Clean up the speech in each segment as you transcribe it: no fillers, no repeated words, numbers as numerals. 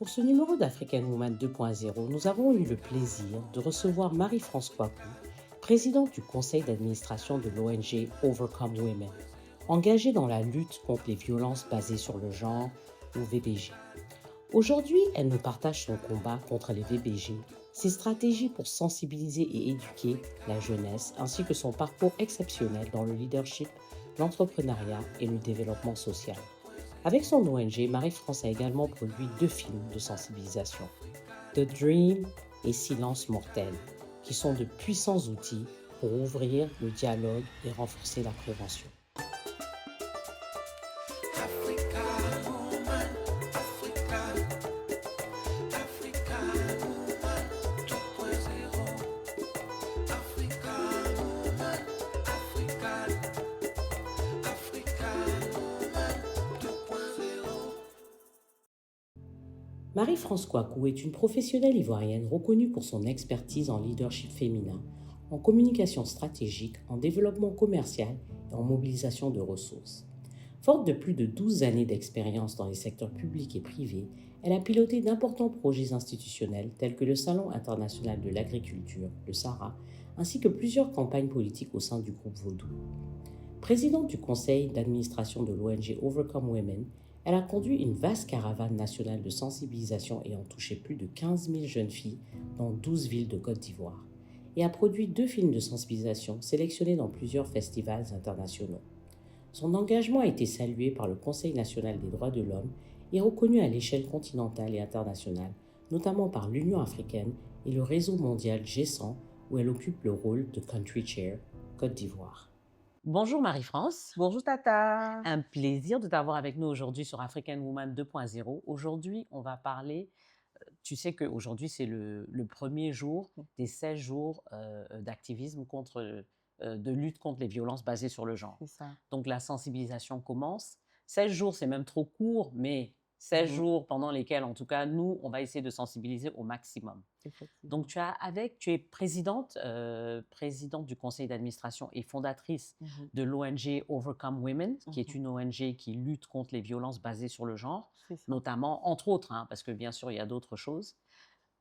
Pour ce numéro d'African Woman 2.0, nous avons eu le plaisir de recevoir Marie-France Kwaku, présidente du conseil d'administration de l'ONG Overcome Women, engagée dans la lutte contre les violences basées sur le genre, ou VBG. Aujourd'hui, elle nous partage son combat contre les VBG, ses stratégies pour sensibiliser et éduquer la jeunesse, ainsi que son parcours exceptionnel dans le leadership, l'entrepreneuriat et le développement social. Avec son ONG, Marie-France a également produit 2 films de sensibilisation, The Dream et Silence mortel, qui sont de puissants outils pour ouvrir le dialogue et renforcer la prévention. Marie-France Kwaku est une professionnelle ivoirienne reconnue pour son expertise en leadership féminin, en communication stratégique, en développement commercial et en mobilisation de ressources. Forte de plus de 12 années d'expérience dans les secteurs publics et privés, elle a piloté d'importants projets institutionnels tels que le Salon international de l'agriculture, le SARA, ainsi que plusieurs campagnes politiques au sein du groupe Vaudou. Présidente du conseil d'administration de l'ONG Overcome Women, elle a conduit une vaste caravane nationale de sensibilisation ayant touché plus de 15 000 jeunes filles dans 12 villes de Côte d'Ivoire et a produit 2 films de sensibilisation sélectionnés dans plusieurs festivals internationaux. Son engagement a été salué par le Conseil national des droits de l'homme et reconnu à l'échelle continentale et internationale, notamment par l'Union africaine et le réseau mondial G100 où elle occupe le rôle de Country Chair, Côte d'Ivoire. Bonjour Marie-France. Bonjour Tata. Un plaisir de t'avoir avec nous aujourd'hui sur African Woman 2.0. Aujourd'hui, on va parler, tu sais qu'aujourd'hui c'est le premier jour des 16 jours d'activisme de lutte contre les violences basées sur le genre. C'est ça. Donc la sensibilisation commence. 16 jours, c'est même trop court, mais 16 jours pendant lesquels, en tout cas, nous, on va essayer de sensibiliser au maximum. Donc, tu es présidente du conseil d'administration et fondatrice de l'ONG Overcome Women, qui est une ONG qui lutte contre les violences basées sur le genre, notamment, entre autres, parce que bien sûr, il y a d'autres choses.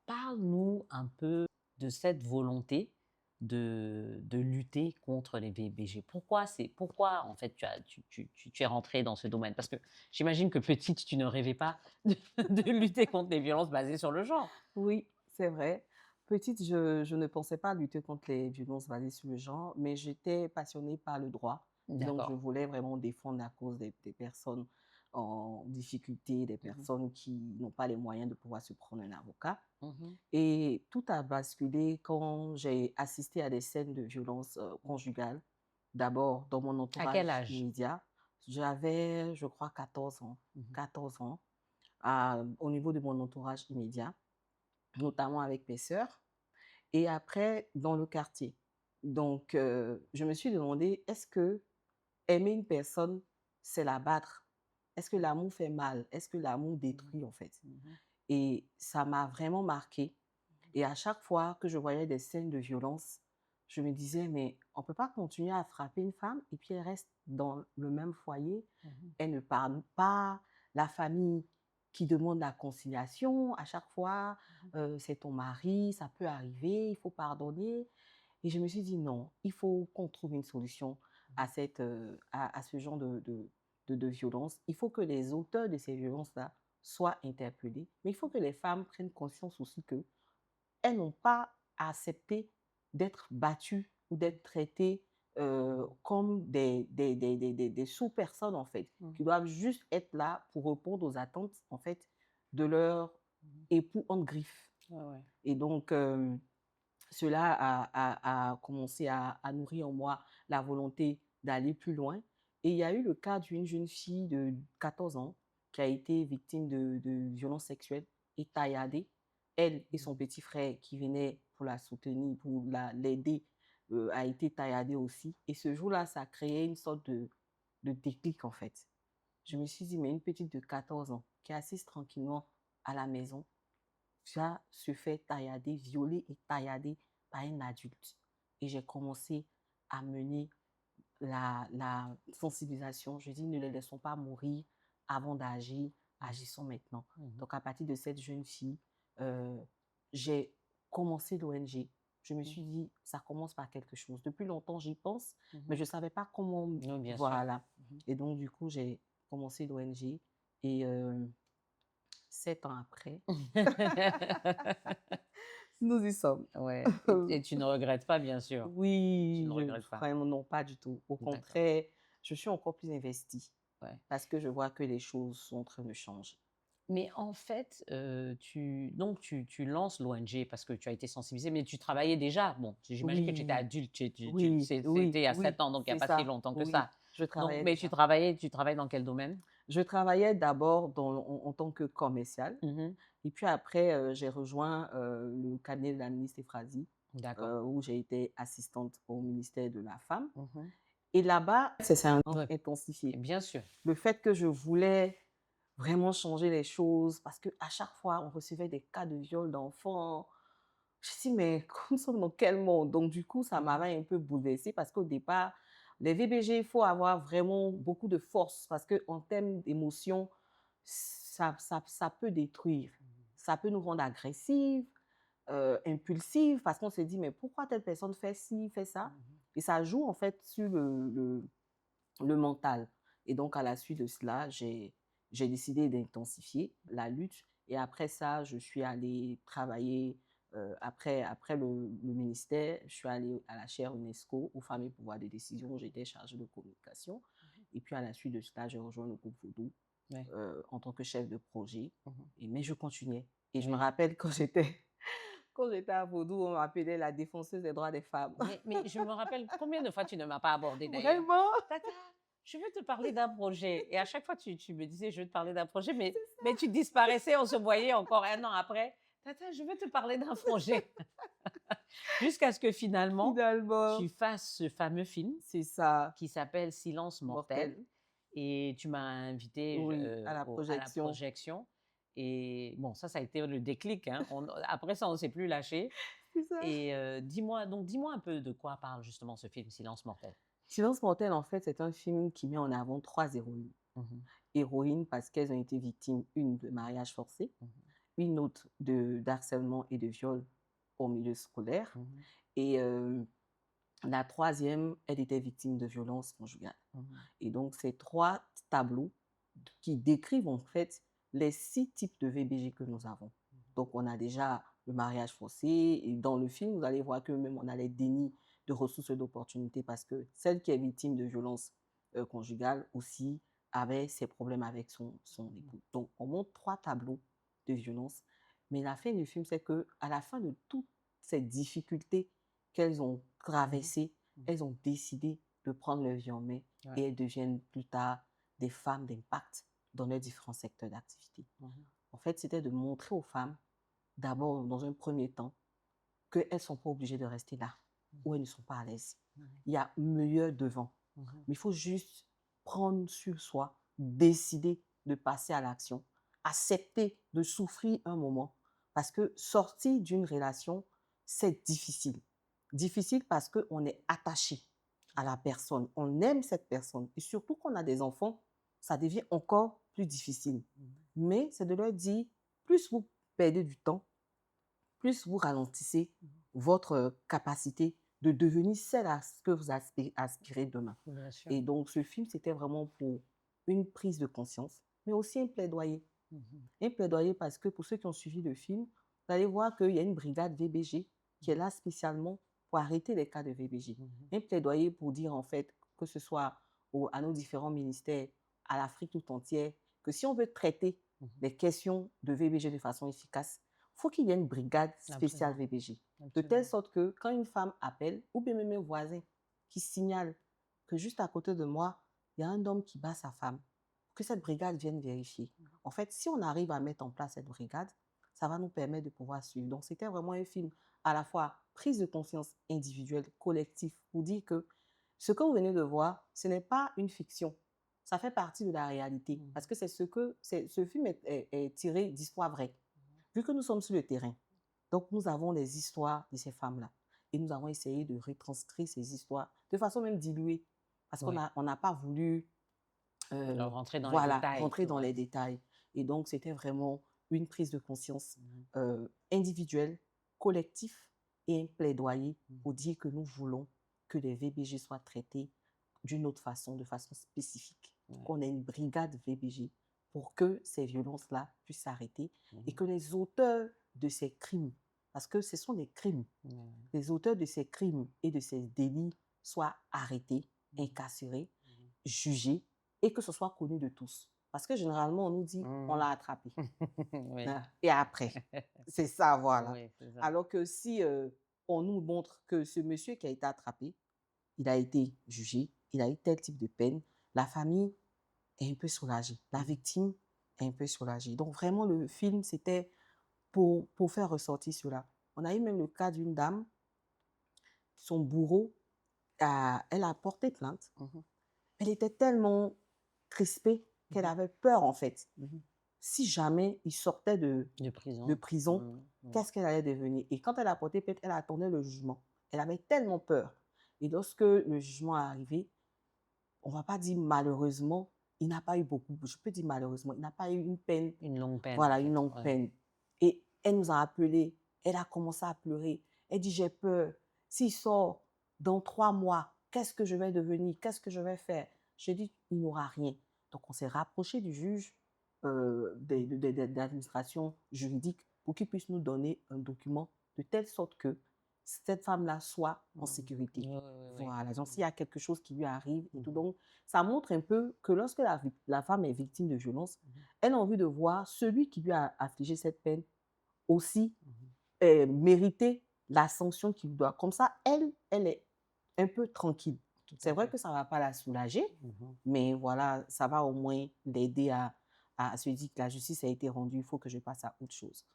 Parle-nous un peu de cette volonté de lutter contre les VBG. Pourquoi en fait tu es rentrée dans ce domaine? Parce que j'imagine que petite, tu ne rêvais pas de lutter contre les violences basées sur le genre. Oui, c'est vrai. Petite, je ne pensais pas lutter contre les violences basées sur le genre, mais j'étais passionnée par le droit. Donc, je voulais vraiment défendre la cause des personnes en difficulté, des personnes qui n'ont pas les moyens de pouvoir se prendre un avocat. Et tout a basculé quand j'ai assisté à des scènes de violence conjugale. D'abord, dans mon À quel entourage âge? immédiat, j'avais, je crois, 14 ans. 14 ans, au niveau de mon entourage immédiat, notamment avec mes sœurs, et après, dans le quartier. Donc, je me suis demandé, est-ce que aimer une personne, c'est la battre? Est-ce que l'amour fait mal? Est-ce que l'amour détruit, en fait? Et ça m'a vraiment marquée. Et à chaque fois que je voyais des scènes de violence, je me disais, mais on ne peut pas continuer à frapper une femme et puis elle reste dans le même foyer. Elle ne parle pas, la famille qui demande la conciliation à chaque fois, c'est ton mari, ça peut arriver, il faut pardonner. Et je me suis dit, non, il faut qu'on trouve une solution à ce genre de violence. Il faut que les auteurs de ces violences-là soient interpellés, mais il faut que les femmes prennent conscience aussi que elles n'ont pas à accepter d'être battues ou d'être traitées comme des sous-personnes, en fait, qui doivent juste être là pour répondre aux attentes, en fait, de leur époux en griffe. Et donc, cela a commencé à nourrir en moi la volonté d'aller plus loin. Et il y a eu le cas d'une jeune fille de 14 ans qui a été victime de violences sexuelles et tailladée. Elle et son petit frère qui venait pour la soutenir, pour l'aider, a été tailladé aussi. Et ce jour-là, ça a créé une sorte de déclic, en fait. Je me suis dit, mais une petite de 14 ans qui assiste tranquillement à la maison, va se faire taillader, violer et taillader par un adulte. Et j'ai commencé à mener la sensibilisation. Je dis, ne les laissons pas mourir avant d'agir. agissons maintenant. Mhm. Donc, à partir de cette jeune fille, j'ai commencé l'ONG. Je me suis dit, ça commence par quelque chose. Depuis longtemps, j'y pense, mais je ne savais pas comment. Oui, bien sûr. Voilà. Et donc, du coup, j'ai commencé l'ONG. Et 7 ans après, nous y sommes. Ouais. Et tu ne regrettes pas, bien sûr. Tu Oui, ne regrettes pas. vraiment, non, pas du tout. Au D'accord. contraire, je suis encore plus investie Ouais. parce que je vois que les choses sont en train de changer. Mais en fait, donc tu lances l'ONG parce que tu as été sensibilisée, mais tu travaillais déjà. Bon, j'imagine que tu étais Oui, adulte, oui, c'était oui, il y a 7 oui, ans, donc il n'y a c'est pas si ça. longtemps que Oui, ça. je Donc, travaillais mais déjà. tu travailles dans quel domaine? Je travaillais d'abord en tant que commercial. Mhm. Et puis après, j'ai rejoint le cabinet de la ministre Efrazi, D'accord. où j'ai été assistante au ministère de la Femme. Mhm. Et là-bas, c'est un Ouais, intensifié. bien sûr. Le fait que je voulais vraiment changer les choses, parce qu'à chaque fois, on recevait des cas de viol d'enfants. Je me suis dit, mais nous sommes dans quel monde? Donc, du coup, ça m'avait un peu bouleversée parce qu'au départ, les VBG, il faut avoir vraiment beaucoup de force parce qu'en termes d'émotion, ça peut détruire. Ça peut nous rendre agressives, impulsives, parce qu'on se dit, mais pourquoi telle personne fait ci, fait ça? Et ça joue en fait sur le mental. Et donc, à la suite de cela, j'ai décidé d'intensifier la lutte. Et après ça, je suis allée travailler, après le ministère, je suis allée à la chaire UNESCO, aux femmes et pouvoirs de décision. J'étais chargée de communication. Et puis, à la suite de cela, j'ai rejoint le groupe Vodou Ouais. en tant que chef de projet. Mhm. Mais je continuais. Et je me Oui. rappelle quand j'étais à Vodou, on m'appelait la défenseuse des droits des femmes. Mais je me rappelle combien de fois tu ne m'as pas abordé d'ailleurs. Vraiment? Tata, je veux te parler d'un projet. Et à chaque fois, tu me disais, je veux te parler d'un projet, C'est mais tu disparaissais, on se voyait encore 1 an après. Tata, je veux te parler d'un projet. Jusqu'à ce que finalement, finalement. tu fasses ce fameux film C'est ça, qui s'appelle Silence mortel. mortel. Et tu m'as invité Oui, à la à la projection. projection. Et bon, ça a été le déclic. Hein. Après ça, on ne s'est plus lâché. C'est ça. Et dis-moi un peu de quoi parle justement ce film Silence mortel. Silence mortel, en fait, c'est un film qui met en avant 3 héroïnes. Mhm, Héroïnes parce qu'elles ont été victimes, une de mariage forcé, mhm, une autre d'harcèlement et de viol au milieu scolaire. mhm, Et la troisième, elle était victime de violences conjugales. mhm. Et donc, ces 3 tableaux qui décrivent en fait les 6 types de VBG que nous avons. Donc, on a déjà le mariage forcé. Et dans le film, vous allez voir que même on a les dénis de ressources et d'opportunités parce que celle qui est victime de violences conjugales aussi avait ses problèmes avec son époux. Donc, on montre 3 tableaux de violence. Mais la fin du film, c'est qu'à la fin de toutes ces difficultés qu'elles ont traversées, elles ont décidé de prendre leur vie en main et elles deviennent plus tard des femmes d'impact dans leurs différents secteurs d'activité. En fait, c'était de montrer aux femmes, d'abord, dans un premier temps, qu'elles ne sont pas obligées de rester là, où elles ne sont pas à l'aise. Il y a meilleur devant. Mais il faut juste prendre sur soi, décider de passer à l'action, accepter de souffrir un moment, parce que sortir d'une relation, c'est difficile. Difficile parce qu'on est attaché à la personne, on aime cette personne. Et surtout quand on a des enfants, ça devient encore plus difficile. Mais c'est de leur dire, plus vous perdez du temps, plus vous ralentissez votre capacité de devenir celle à ce que vous aspirez demain. Et donc, ce film, c'était vraiment pour une prise de conscience, mais aussi un plaidoyer. Un plaidoyer parce que pour ceux qui ont suivi le film, vous allez voir qu'il y a une brigade VBG qui est là spécialement pour arrêter les cas de VBG. Un plaidoyer pour dire en fait, que ce soit à nos différents ministères, à l'Afrique tout entière, que si on veut traiter les questions de VBG de façon efficace, il faut qu'il y ait une brigade spéciale VBG. De telle sorte que quand une femme appelle, ou bien même un voisin qui signale que juste à côté de moi, il y a un homme qui bat sa femme, que cette brigade vienne vérifier. En fait, si on arrive à mettre en place cette brigade, ça va nous permettre de pouvoir suivre. Donc, c'était vraiment un film à la fois prise de conscience individuelle, collective, pour dire que ce que vous venez de voir, ce n'est pas une fiction. Ça fait partie de la réalité. Parce que ce film est tiré d'histoires vraies. Vu que nous sommes sur le terrain, donc nous avons les histoires de ces femmes-là. Et nous avons essayé de retranscrire ces histoires de façon même diluée. Parce qu'on n'a pas voulu rentrer dans les voilà, détails. rentrer dans les détails. Et donc, c'était vraiment une prise de conscience individuelle, collective et un plaidoyer pour dire que nous voulons que les VBG soient traités d'une autre façon, de façon spécifique. Qu'on ait une brigade VBG pour que ces violences-là puissent s'arrêter et que les auteurs de ces crimes, parce que ce sont des crimes, les auteurs de ces crimes et de ces délits soient arrêtés, incarcérés, jugés et que ce soit connu de tous. Parce que généralement, on nous dit, on l'a attrapé. Oui. Et après, c'est ça, voilà. Oui, c'est ça. Alors que si on nous montre que ce monsieur qui a été attrapé, il a été jugé, il a eu tel type de peine, la famille est un peu soulagée, la victime est un peu soulagée. Donc vraiment, le film, c'était pour faire ressortir cela. On a eu même le cas d'une dame, son bourreau, elle a porté plainte. Elle était tellement crispée qu'elle avait peur, en fait. Si jamais il sortait de prison, qu'est-ce qu'elle allait devenir? Et quand elle a porté plainte, elle attendait le jugement. Elle avait tellement peur. Et lorsque le jugement est arrivé, on ne va pas dire malheureusement, il n'a pas eu beaucoup. Je peux dire malheureusement, il n'a pas eu une peine. Une longue peine. Voilà, une longue peine. Et elle nous a appelés. Elle a commencé à pleurer. Elle dit, j'ai peur. S'il sort dans 3 mois, qu'est-ce que je vais devenir? Qu'est-ce que je vais faire? J'ai dit, il n'aura rien. Donc, on s'est rapproché du juge d'administration juridique pour qu'il puisse nous donner un document de telle sorte que cette femme-là soit en sécurité. Voilà, donc s'il y a quelque chose qui lui arrive et tout. Donc, ça montre un peu que lorsque la femme est victime de violence, elle a envie de voir celui qui lui a affligé cette peine aussi mériter la sanction qu'il doit. Comme ça, elle est un peu tranquille. C'est vrai que ça ne va pas la soulager, mais voilà, ça va au moins l'aider à se dire que la justice a été rendue, il faut que je passe à autre chose.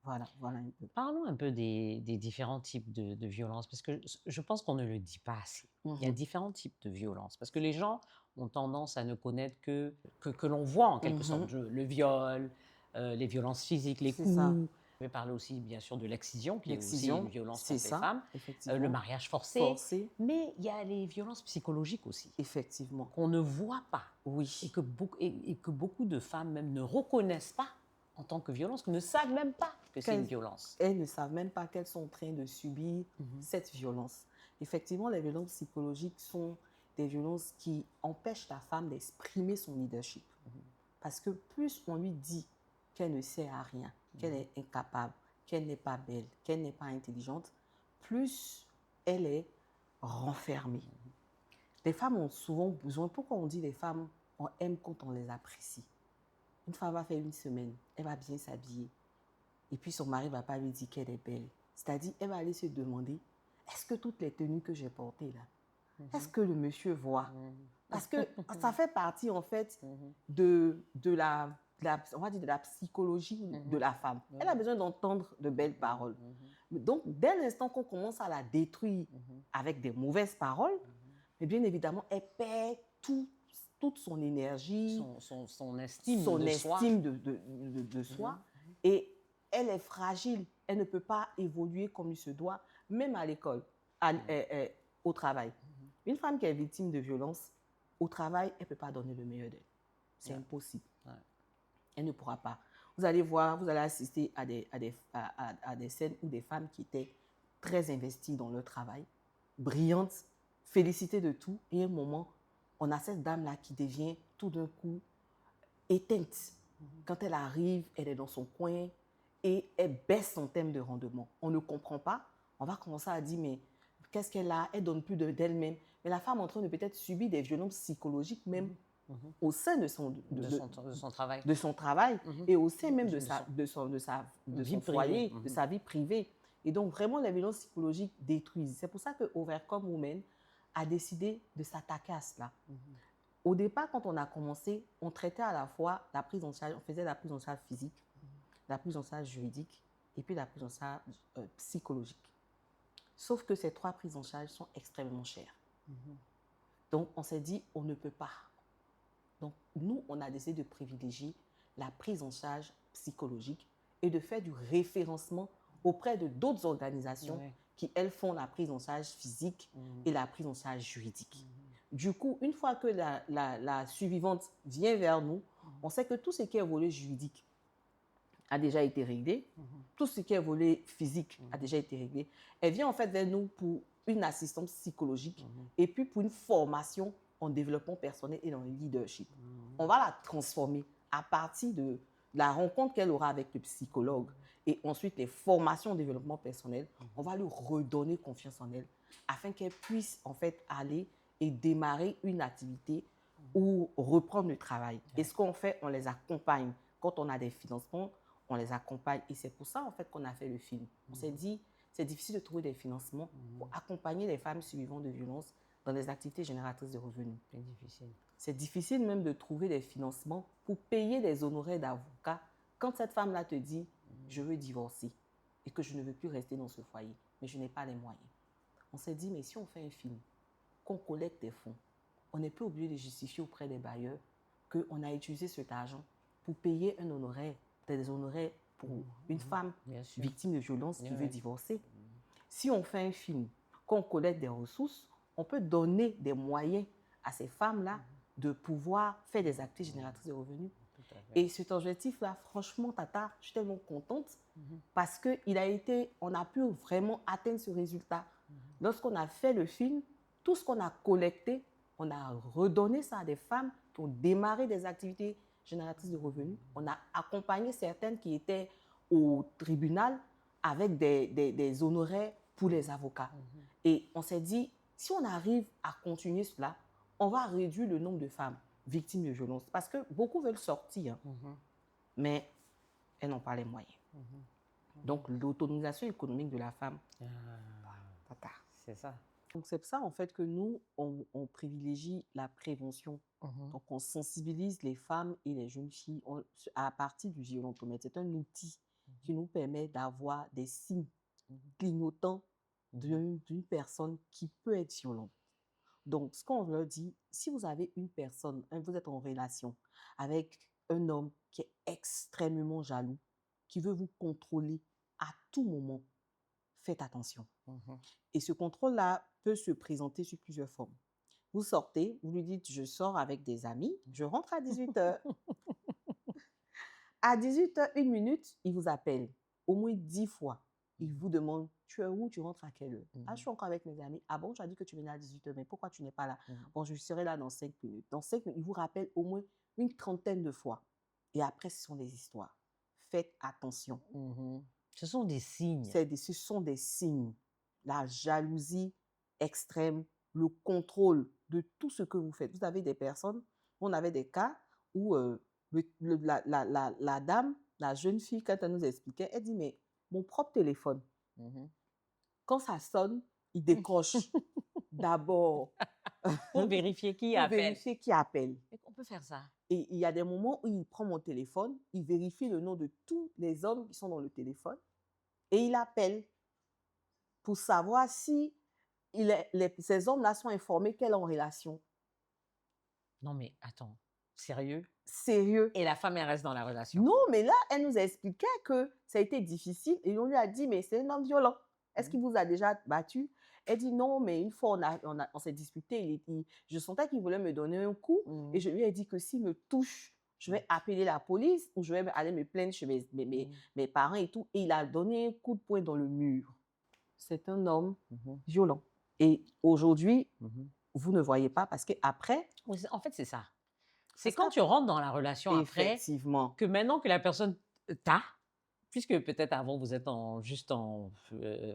Voilà un peu. Parlons un peu des différents types de violences, parce que je pense qu'on ne le dit pas assez. Il y a différents types de violences, parce que les gens ont tendance à ne connaître que l'on voit en quelque sorte le viol, les violences physiques, les coups. Ça. Je vais parler aussi, bien sûr, de l'excision, qui est aussi une violence contre les femmes, effectivement. le mariage forcé, mais il y a les violences psychologiques aussi. Effectivement. Qu'on ne voit pas. Oui. Et que beaucoup de femmes même ne reconnaissent pas en tant que violence, ne savent même pas que c'est une violence. Elles ne savent même pas qu'elles sont en train de subir cette violence. Effectivement, les violences psychologiques sont des violences qui empêchent la femme d'exprimer son leadership. Parce que plus on lui dit qu'elle ne sert à rien, qu'elle est incapable, qu'elle n'est pas belle, qu'elle n'est pas intelligente, plus elle est renfermée. Les femmes ont souvent besoin, pourquoi on dit les femmes, on aime quand on les apprécie. Une femme va faire une semaine, elle va bien s'habiller. Et puis son mari ne va pas lui dire qu'elle est belle. C'est-à-dire, elle va aller se demander, est-ce que toutes les tenues que j'ai portées là, est-ce que le monsieur voit? Parce que ça fait partie en fait de la psychologie de la femme. Elle a besoin d'entendre de belles paroles. Donc, dès l'instant qu'on commence à la détruire avec des mauvaises paroles, mais bien évidemment, elle perd toute son énergie, son estime de soi. Et elle est fragile. Elle ne peut pas évoluer comme il se doit, même à l'école, au travail. Une femme qui est victime de violence, au travail, elle ne peut pas donner le meilleur d'elle. C'est impossible. Elle ne pourra pas. Vous allez voir, vous allez assister à des scènes où des femmes qui étaient très investies dans leur travail, brillantes, félicitées de tout, et à un moment, on a cette dame-là qui devient tout d'un coup éteinte. Quand elle arrive, elle est dans son coin et elle baisse son thème de rendement. On ne comprend pas. On va commencer à dire, mais qu'est-ce qu'elle a? Elle donne plus d'elle-même. Mais la femme est en train de peut-être subir des violences psychologiques même au sein de son travail. De son travail et au sein même de son foyer, de sa vie privée. Et donc, vraiment, les violences psychologiques détruisent. C'est pour ça que Overcome Women a décidé de s'attaquer à cela. Au départ, quand on a commencé, on traitait à la fois la prise en charge, on faisait la prise en charge physique, la prise en charge juridique et puis la prise en charge psychologique. Sauf que ces 3 prises en charge sont extrêmement chères. Donc, on s'est dit, on ne peut pas. Donc, nous, on a décidé de privilégier la prise en charge psychologique et de faire du référencement auprès de d'autres organisations qui, elles, font la prise en charge physique et la prise en charge juridique. Du coup, une fois que la survivante vient vers nous, on sait que tout ce qui est volet juridique a déjà été réglé, tout ce qui est volet physique a déjà été réglé. Elle vient en fait vers nous pour une assistance psychologique et puis pour une formation en développement personnel et dans le leadership. On va la transformer à partir de la rencontre qu'elle aura avec le psychologue et ensuite les formations en développement personnel. On va lui redonner confiance en elle afin qu'elle puisse en fait aller et démarrer une activité ou reprendre le travail. Et ce qu'on fait, on les accompagne. Quand on a des financements, on les accompagne. Et c'est pour ça, en fait, qu'on a fait le film. On s'est dit, c'est difficile de trouver des financements pour accompagner les femmes survivantes de violences dans des activités génératrices de revenus. C'est difficile. C'est difficile même de trouver des financements pour payer des honoraires d'avocat quand cette femme-là te dit, je veux divorcer et que je ne veux plus rester dans ce foyer, mais je n'ai pas les moyens. On s'est dit, mais si on fait un film, qu'on collecte des fonds, on n'est plus obligé de justifier auprès des bailleurs qu'on a utilisé cet argent pour payer un honoraire, des honoraires pour une femme victime de violence qui veut divorcer. Si on fait un film, qu'on collecte des ressources, on peut donner des moyens à ces femmes-là de pouvoir faire des activités génératrices de revenus. Et cet objectif-là, franchement, Tata, je suis tellement contente parce qu'on a pu vraiment atteindre ce résultat. Lorsqu'on a fait le film, tout ce qu'on a collecté, on a redonné ça à des femmes qui ont démarré des activités génératrices de revenus. On a accompagné certaines qui étaient au tribunal avec des honoraires pour les avocats. Et on s'est dit, si on arrive à continuer cela, on va réduire le nombre de femmes victimes de violences. Parce que beaucoup veulent sortir, mais elles n'ont pas les moyens. Donc, l'autonomisation économique de la femme, c'est ça. Donc, c'est pour ça, en fait, que nous, on privilégie la prévention. Donc, on sensibilise les femmes et les jeunes filles à partir du violentomètre. C'est un outil qui nous permet d'avoir des signes clignotants d'une personne qui peut être violente. Donc, ce qu'on leur dit, si vous avez une personne, vous êtes en relation avec un homme qui est extrêmement jaloux, qui veut vous contrôler à tout moment, faites attention. Et ce contrôle-là peut se présenter sous plusieurs formes. Vous sortez, vous lui dites, je sors avec des amis, je rentre à 18h. À 18h, 1 minute, il vous appelle au moins 10 fois. Il vous demande, tu es où, tu rentres à quelle heure? Ah, je suis encore avec mes amis. Ah bon, tu as dit que tu venais à 18h, mais pourquoi tu n'es pas là? Bon, je serai là dans 5 minutes. Dans 5 minutes, il vous rappelle au moins une 30aine de fois. Et après, ce sont des histoires. Faites attention. Ce sont des signes. Ce sont des signes. La jalousie extrême, le contrôle de tout ce que vous faites. Vous avez des personnes, on avait des cas où la dame, la jeune fille, quand elle nous expliquait, elle dit, mais mon propre téléphone, quand ça sonne, il décroche d'abord. Pour vérifier qui Pour appelle. vérifier qui appelle. Et on peut faire ça. Et il y a des moments où il prend mon téléphone, il vérifie le nom de tous les hommes qui sont dans le téléphone et il appelle pour savoir si ces hommes-là sont informés qu'elle est en relation. Non, mais attends, sérieux? Sérieux. Et la femme, elle reste dans la relation? Non, mais là, elle nous a expliqué que ça a été difficile et on lui a dit, mais c'est un homme violent. Est-ce qu'il vous a déjà battu? Elle dit non, mais une fois, on s'est disputé. Je sentais qu'il voulait me donner un coup et je lui ai dit que s'il me touche, je vais appeler la police ou je vais aller me plaindre chez mes parents et tout. Et il a donné un coup de poing dans le mur. C'est un homme violent. Et aujourd'hui, vous ne voyez pas parce qu'après… En fait, c'est ça. C'est quand tu rentres dans la relation après que maintenant que la personne t'a, puisque peut-être avant vous êtes juste en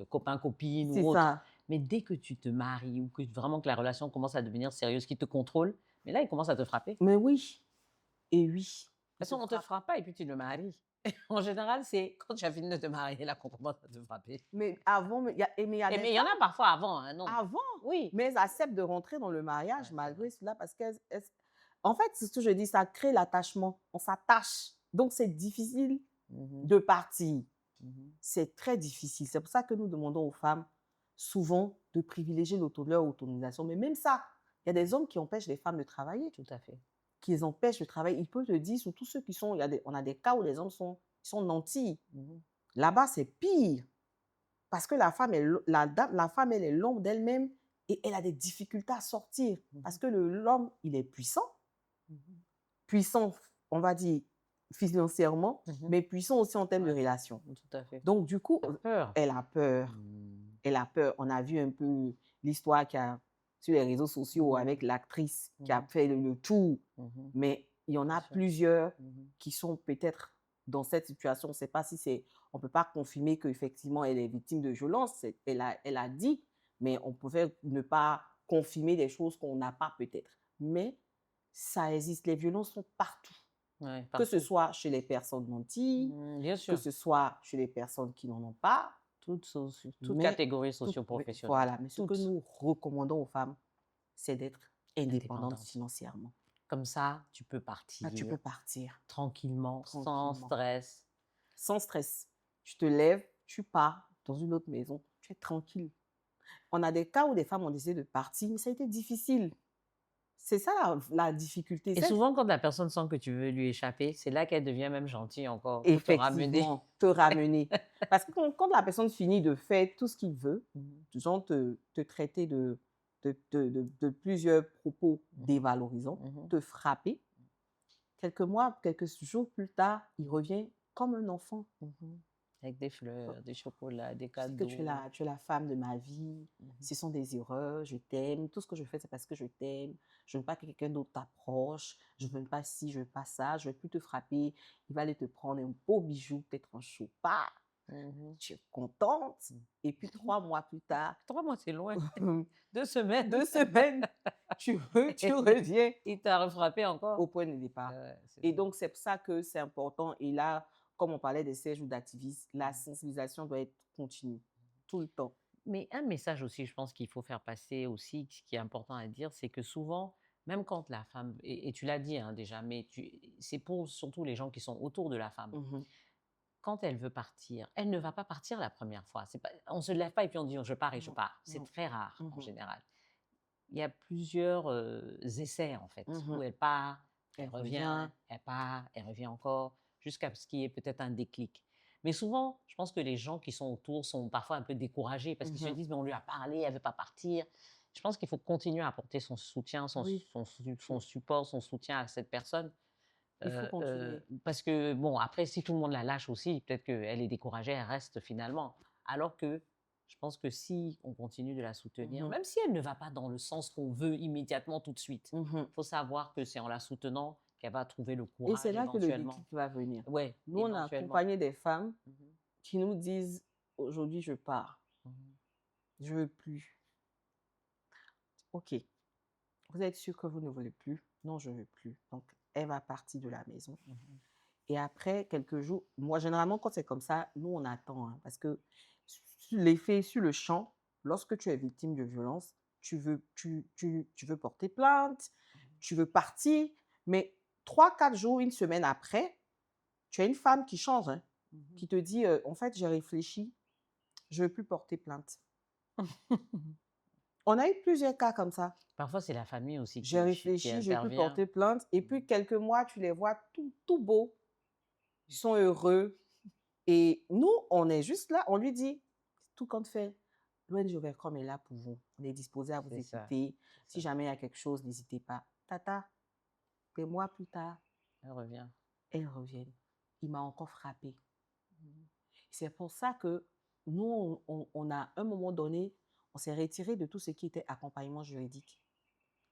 copain-copine ou autre, ça. Mais dès que tu te maries ou que vraiment que la relation commence à devenir sérieuse, qu'il te contrôle, mais là, il commence à te frapper. Mais oui. Et oui. Parce qu'on ne te frappe pas et puis tu le maries. En général, c'est quand tu as fini de te marier, là, qu'on commence à te frapper. Mais avant, il y en a parfois avant, hein, non? Avant, oui. Mais elles acceptent de rentrer dans le mariage malgré cela parce en fait, c'est ce que je dis, ça crée l'attachement. On s'attache. Donc, c'est difficile de partir. C'est très difficile. C'est pour ça que nous demandons aux femmes souvent de privilégier leur autonomisation. Mais même ça, il y a des hommes qui empêchent les femmes de travailler. Tout à fait. Qui les empêchent de travailler. Ils peuvent te dire, surtout ceux qui sont… on a des cas où les hommes sont nantis. Là-bas, c'est pire. Parce que la femme, elle est l'ombre d'elle-même et elle a des difficultés à sortir. Parce que l'homme, il est puissant. Puissant on va dire, financièrement, mais puissant aussi en termes de relations. Tout à fait. Donc, du coup, Peur. elle a peur. Elle a peur. On a vu un peu l'histoire qu'il y a sur les réseaux sociaux avec l'actrice qui a fait le tour. Mais il y en a plusieurs qui sont peut-être dans cette situation. On ne sait pas si c'est... On ne peut pas confirmer qu'effectivement, elle est victime de violence. Elle a dit, mais on pouvait ne pas confirmer des choses qu'on n'a pas peut-être. Mais ça existe. Les violences sont partout. Ouais, Que ce soit chez les personnes nanties, bien sûr. que ce soit chez les personnes qui n'en ont pas. Toute catégorie socio-professionnelle. Voilà, mais ce que nous recommandons aux femmes, c'est d'être indépendantes financièrement. Comme ça, tu peux partir. Ah, tu peux partir. Tranquillement, sans stress. Sans stress. Tu te lèves, tu pars dans une autre maison, tu es tranquille. On a des cas où des femmes ont décidé de partir, mais ça a été difficile. C'est ça la difficulté. Et souvent, quand la personne sent que tu veux lui échapper, c'est là qu'elle devient même gentille encore. Effectivement, te ramener. Parce que quand la personne finit de faire tout ce qu'il veut, genre te traiter de plusieurs propos dévalorisants, te frapper, quelques mois, quelques jours plus tard, il revient comme un enfant. Avec des fleurs, des chocolats, des cadeaux. Que tu es la femme de ma vie, ce sont des erreurs, je t'aime, tout ce que je fais, c'est parce que je t'aime, je ne veux pas que quelqu'un d'autre t'approche, je ne veux pas ci, je ne veux pas ça, je ne vais plus te frapper, il va aller te prendre un beau bijou, peut-être un chopard, tu es contente, et puis 3 mois plus tard... 3 mois, c'est loin. 2 semaines. 2 semaines, tu reviens. Il t'a refrappé encore. Au point de départ. Et donc, c'est pour ça que c'est important, et là, comme on parlait des sièges ou d'activistes, la sensibilisation doit être continue, tout le temps. Mais un message aussi, je pense qu'il faut faire passer aussi, ce qui est important à dire, c'est que souvent, même quand la femme, et tu l'as dit déjà, mais c'est pour surtout les gens qui sont autour de la femme, quand elle veut partir, elle ne va pas partir la première fois. On ne se lève pas et puis on dit je pars et je pars. C'est très rare en général. Il y a plusieurs essais en fait, où elle part, elle revient, elle part, elle revient encore, jusqu'à ce qu'il y ait peut-être un déclic. Mais souvent, je pense que les gens qui sont autour sont parfois un peu découragés parce qu'ils se disent mais on lui a parlé, elle ne veut pas partir. Je pense qu'il faut continuer à apporter son soutien, son support, son soutien à cette personne. Il faut continuer. Parce que, bon, après, si tout le monde la lâche aussi, peut-être qu'elle est découragée, elle reste finalement. Alors que je pense que si on continue de la soutenir, même si elle ne va pas dans le sens qu'on veut immédiatement tout de suite, il faut savoir que c'est en la soutenant qu'elle va trouver le courage. Et c'est là que le déclic va venir. Ouais, nous, on a accompagné des femmes qui nous disent « Aujourd'hui, je pars. Je ne veux plus. » Ok. Vous êtes sûr que vous ne voulez plus? Non, je ne veux plus. Donc, elle va partir de la maison. Et après, quelques jours, moi, généralement, quand c'est comme ça, nous, on attend. Parce que l'effet sur le champ, lorsque tu es victime de violence, tu veux porter plainte, tu veux partir, mais 3-4 jours, une semaine après, tu as une femme qui change, qui te dit, en fait, j'ai réfléchi, je ne veux plus porter plainte. On a eu plusieurs cas comme ça. Parfois, c'est la famille aussi j'ai réfléchi, je ne veux plus porter plainte. Et puis, quelques mois, tu les vois tout beaux. Ils sont heureux. Et nous, on est juste là, on lui dit, tout compte fait, l'ONG Overcome est là pour vous. On est disposé à vous écouter. Si jamais il y a quelque chose, n'hésitez pas. Tata, des mois plus tard, elle revient. Elle revient. Il m'a encore frappée. C'est pour ça que nous, on a, à un moment donné, on s'est retiré de tout ce qui était accompagnement juridique.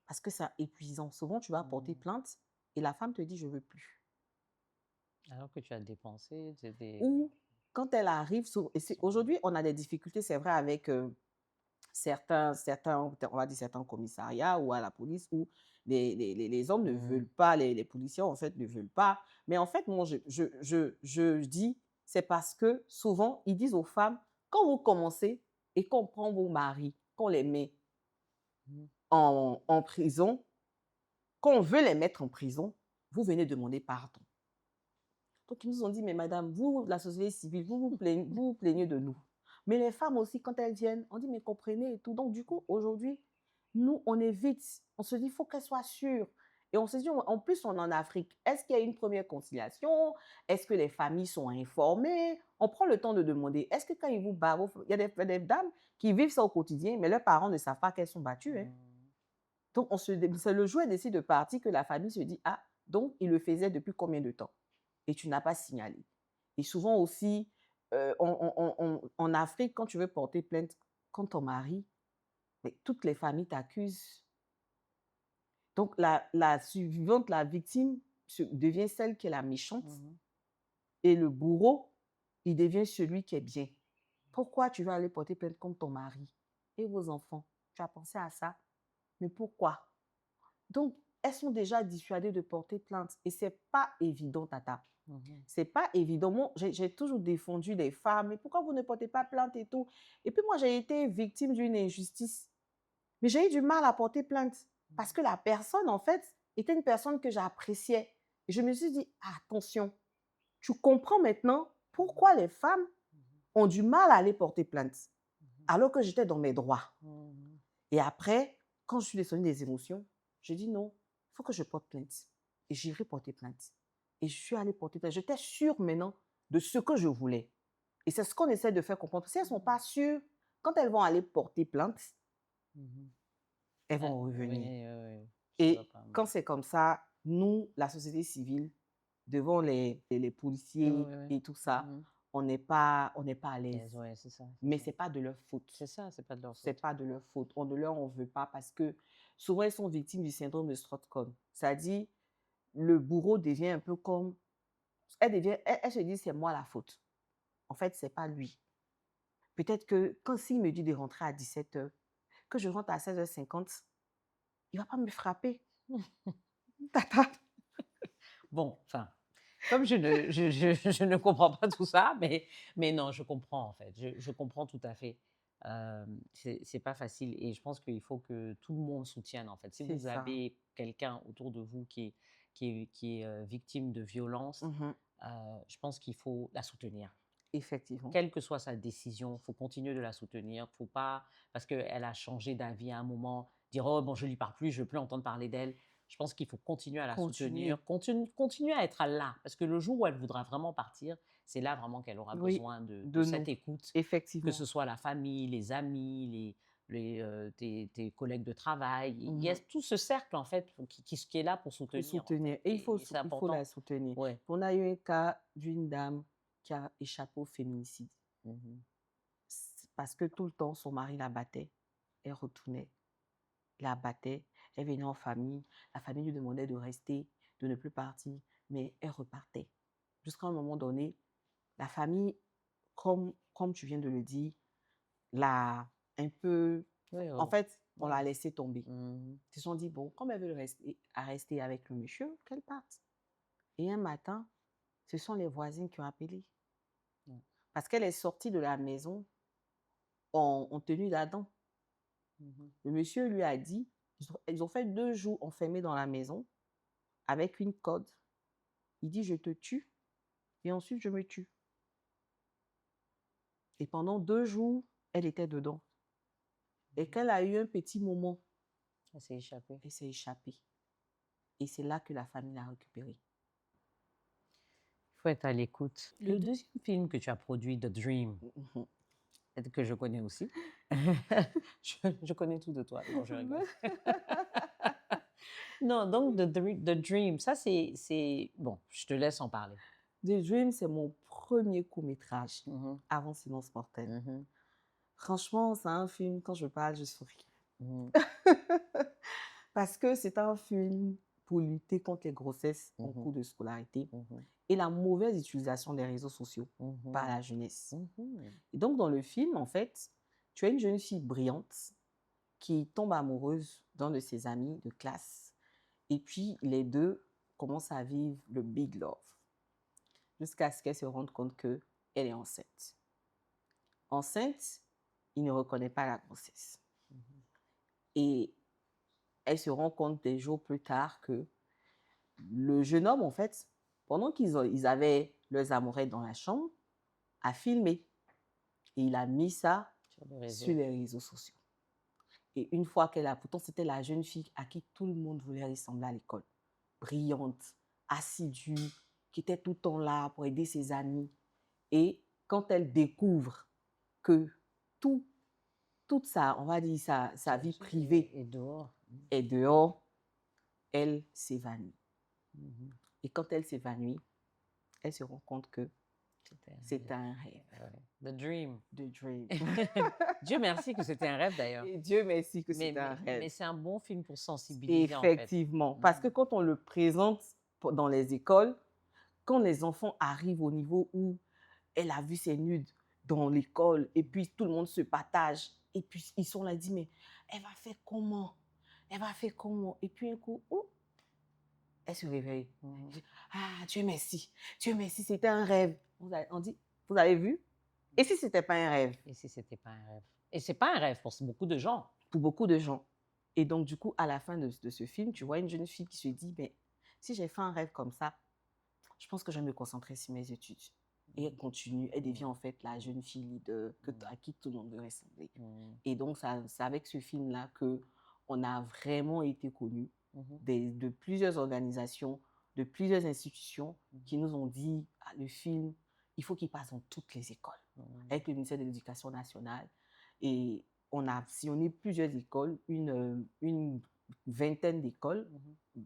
Parce que c'est épuisant. Souvent, tu vas porter plainte et la femme te dit, je ne veux plus. Alors que tu as dépensé. Ou quand elle arrive, aujourd'hui, on a des difficultés, c'est vrai, avec certains, on va dire certains commissariats ou à la police où les hommes ne veulent pas, les policiers, en fait, ne veulent pas. Mais en fait, moi, je dis, c'est parce que souvent, ils disent aux femmes, quand vous commencez et qu'on prend vos maris, qu'on les met en prison, quand on veut les mettre en prison, vous venez demander pardon. Donc, ils nous ont dit, mais madame, vous, la société civile, vous vous plaignez de nous. Mais les femmes aussi, quand elles viennent, on dit, mais comprenez et tout. Donc, du coup, aujourd'hui, nous, on évite. On se dit, il faut qu'elle soit sûre. Et on se dit, en plus, on est en Afrique. Est-ce qu'il y a une première conciliation? Est-ce que les familles sont informées? On prend le temps de demander. Est-ce que quand ils vous battent, il y a des dames qui vivent ça au quotidien, mais leurs parents ne savent pas qu'elles sont battues. Donc, c'est le jour où elles décident de partir que la famille se dit, ah, Donc, il le faisait depuis combien de temps? Et tu n'as pas signalé. Et souvent aussi, en Afrique, quand tu veux porter plainte contre ton mari, mais toutes les familles t'accusent. Donc, la suivante, la victime, devient celle qui est la méchante. Et le bourreau, il devient celui qui est bien. Pourquoi tu vas aller porter plainte contre ton mari et vos enfants? Tu as pensé à ça? Mais pourquoi? Donc, elles sont déjà dissuadées de porter plainte. Et ce n'est pas évident, Tata. C'est pas évident. Moi, j'ai toujours défendu les femmes. Mais pourquoi vous ne portez pas plainte et tout? Et puis moi, j'ai été victime d'une injustice. Mais j'ai eu du mal à porter plainte. Parce que la personne, en fait, était une personne que j'appréciais. Et je me suis dit, attention, tu comprends maintenant pourquoi les femmes ont du mal à aller porter plainte. Alors que j'étais dans mes droits. Et après, quand je suis descendue des émotions, j'ai dit non, il faut que je porte plainte. Et j'irai porter plainte. Et je suis allée porter plainte. J'étais sûre maintenant de ce que je voulais. Et c'est ce qu'on essaie de faire comprendre. Si elles ne sont pas sûres, quand elles vont aller porter plainte, elles vont revenir. Et quand c'est comme ça, nous, la société civile, devant les policiers et tout ça, on n'est pas à l'aise. Mais ce n'est pas de leur faute. C'est ça, c'est pas de leur faute. C'est pas de leur faute. On ne leur en veut pas parce que souvent, elles sont victimes du syndrome de Stockholm. C'est-à-dire, le bourreau devient un peu comme... Elle se dit, c'est moi la faute. En fait, ce n'est pas lui. Peut-être que quand s'il me dit de rentrer à 17h, que je rentre à 16h50, il ne va pas me frapper. Tata. Bon, enfin, comme je ne comprends pas tout ça, mais non, je comprends en fait. Je comprends tout à fait. C'est pas facile et je pense qu'il faut que tout le monde soutienne en fait. Si vous avez quelqu'un autour de vous qui est victime de violence, je pense qu'il faut la soutenir. Effectivement. Quelle que soit sa décision, il faut continuer de la soutenir. Faut pas, parce qu'elle a changé d'avis à un moment, dire « Oh, bon, je ne lui parle plus, je ne veux plus entendre parler d'elle ». Je pense qu'il faut continuer à la soutenir, continuer à être là. Parce que le jour où elle voudra vraiment partir, c'est là vraiment qu'elle aura besoin de cette écoute. Effectivement. Que ce soit la famille, les amis, tes collègues de travail. Il y a tout ce cercle, en fait, qui est là pour soutenir. Et il faut la soutenir. Ouais. On a eu un cas d'une dame qui a échappé au féminicide. Parce que tout le temps, son mari la battait. Elle retournait, la battait. Elle venait en famille. La famille lui demandait de rester, de ne plus partir. Mais elle repartait. Jusqu'à un moment donné, la famille, comme tu viens de le dire, l'a un peu... En fait, on l'a laissé tomber. Ils se sont dit, bon, comme elle veut rester avec le monsieur, qu'elle parte. Et un matin, ce sont les voisins qui ont appelé. Parce qu'elle est sortie de la maison en tenue d'Adam. Le monsieur lui a dit, ils ont fait 2 jours enfermés dans la maison avec une corde. Il dit, je te tue et ensuite je me tue. Et pendant 2 jours, elle était dedans. Et qu'elle a eu un petit moment, elle s'est échappée. Elle s'est échappée. Et c'est là que la famille l'a récupérée. Il faut être à l'écoute. Le deuxième film que tu as produit, The Dream, que je connais aussi. je connais tout de toi. Non, je rigole. Non, donc The Dream, ça c'est... Bon, je te laisse en parler. The Dream, c'est mon premier court-métrage avant Silence mortel. Franchement, c'est un film, quand je parle, je souris. Parce que c'est un film pour lutter contre les grossesses en cours de scolarité et la mauvaise utilisation des réseaux sociaux par la jeunesse. Et donc, dans le film, en fait, tu as une jeune fille brillante qui tombe amoureuse d'un de ses amis de classe. Et puis, les deux commencent à vivre le big love jusqu'à ce qu'elle se rende compte qu'elle est enceinte. Enceinte, il ne reconnaît pas la grossesse. Et elle se rend compte des jours plus tard que le jeune homme, en fait, pendant qu'ils avaient leurs amourettes dans la chambre, a filmé. Et il a mis ça sur les réseaux sociaux. Et une fois qu'elle a... Pourtant, c'était la jeune fille à qui tout le monde voulait ressembler à l'école. Brillante, assidue, qui était tout le temps là pour aider ses amis. Et quand elle découvre que toute sa, on va dire, sa vie privée est dehors, elle s'évanouit. Mhm. Et quand elle s'évanouit, elle se rend compte que C'était c'est un rêve. The dream. The dream. Dieu merci que c'était un rêve d'ailleurs. Et Dieu merci que Mais, c'est un mais rêve. c'est un bon film pour sensibiliser en fait. Effectivement. Parce que quand on le présente dans les écoles, quand les enfants arrivent au niveau où elle a vu ses nudes dans l'école et puis tout le monde se partage et puis ils sont là, ils disent mais elle va faire comment? Elle va faire comment? Et puis un coup, elle se réveille. Mhm. Ah, Dieu merci, c'était un rêve. On dit, vous avez vu? Et si c'était pas un rêve? Et si c'était pas un rêve? Et c'est pas un rêve pour beaucoup de gens. Pour beaucoup de gens. Et donc, du coup, à la fin de ce film, tu vois une jeune fille qui se dit, mais si j'ai fait un rêve comme ça, je pense que je vais me concentrer sur mes études. Et elle continue, elle devient en fait la jeune fille leader à qui tout le monde veut ressembler. Et donc, c'est avec ce film-là qu'on a vraiment été connus de plusieurs organisations, de plusieurs institutions qui nous ont dit, ah, le film, il faut qu'il passe dans toutes les écoles, avec le ministère de l'Éducation nationale. Et on a sillonné plusieurs écoles, une vingtaine d'écoles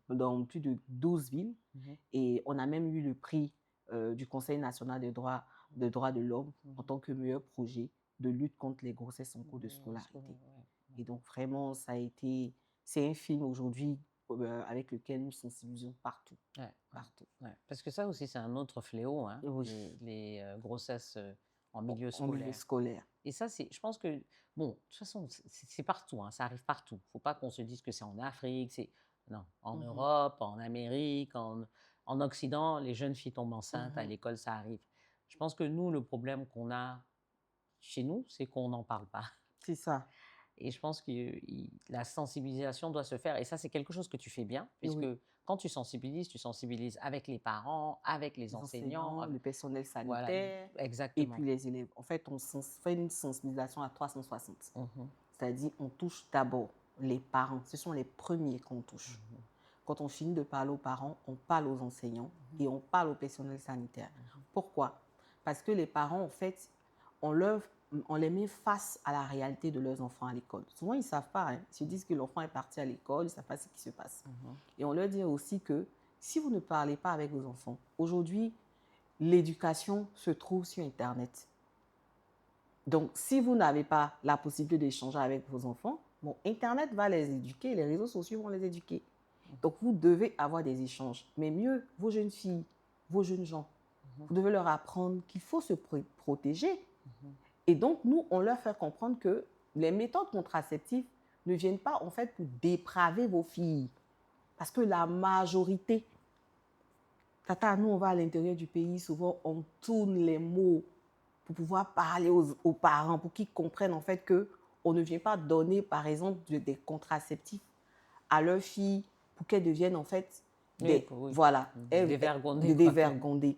dans plus de 12 villes. Et on a même eu le prix du Conseil national des droits de l'homme en tant que meilleur projet de lutte contre les grossesses en cours de scolarité. Et donc vraiment, c'est un film aujourd'hui avec lequel nous sensibilisons partout. Partout. Parce que ça aussi, c'est un autre fléau, hein, Oui. les grossesses en milieu scolaire. Et ça, je pense que, bon, de toute façon, c'est partout, hein, ça arrive partout. Il ne faut pas qu'on se dise que c'est en Afrique, non, en Europe, en Amérique, en Occident, les jeunes filles tombent enceintes, à l'école, ça arrive. Je pense que nous, le problème qu'on a chez nous, c'est qu'on n'en parle pas. C'est ça. Et je pense que la sensibilisation doit se faire. Et ça, c'est quelque chose que tu fais bien, puisque quand tu sensibilises avec les parents, avec les enseignants, le personnel sanitaire, voilà, exactement. Et puis les élèves. En fait, on fait une sensibilisation à 360. C'est-à-dire, on touche d'abord les parents. Ce sont les premiers qu'on touche. Quand on finit de parler aux parents, on parle aux enseignants et on parle au personnel sanitaire. Pourquoi? Parce que les parents, en fait, on les met face à la réalité de leurs enfants à l'école. Souvent, ils ne savent pas. Hein. Ils se disent que l'enfant est parti à l'école, ils ne savent pas ce qui se passe. Et on leur dit aussi que si vous ne parlez pas avec vos enfants, aujourd'hui, l'éducation se trouve sur Internet. Donc, si vous n'avez pas la possibilité d'échanger avec vos enfants, bon, Internet va les éduquer, les réseaux sociaux vont les éduquer. Donc, vous devez avoir des échanges. Mais mieux, vos jeunes filles, vos jeunes gens, vous devez leur apprendre qu'il faut se protéger. Et donc, nous, on leur fait comprendre que les méthodes contraceptives ne viennent pas, en fait, pour dépraver vos filles. Parce que la majorité, Tata, nous, on va à l'intérieur du pays, souvent, on tourne les mots pour pouvoir parler aux parents, pour qu'ils comprennent, en fait, qu'on ne vient pas donner, par exemple, des contraceptifs à leurs filles pour qu'elles deviennent, en fait, dévergondées.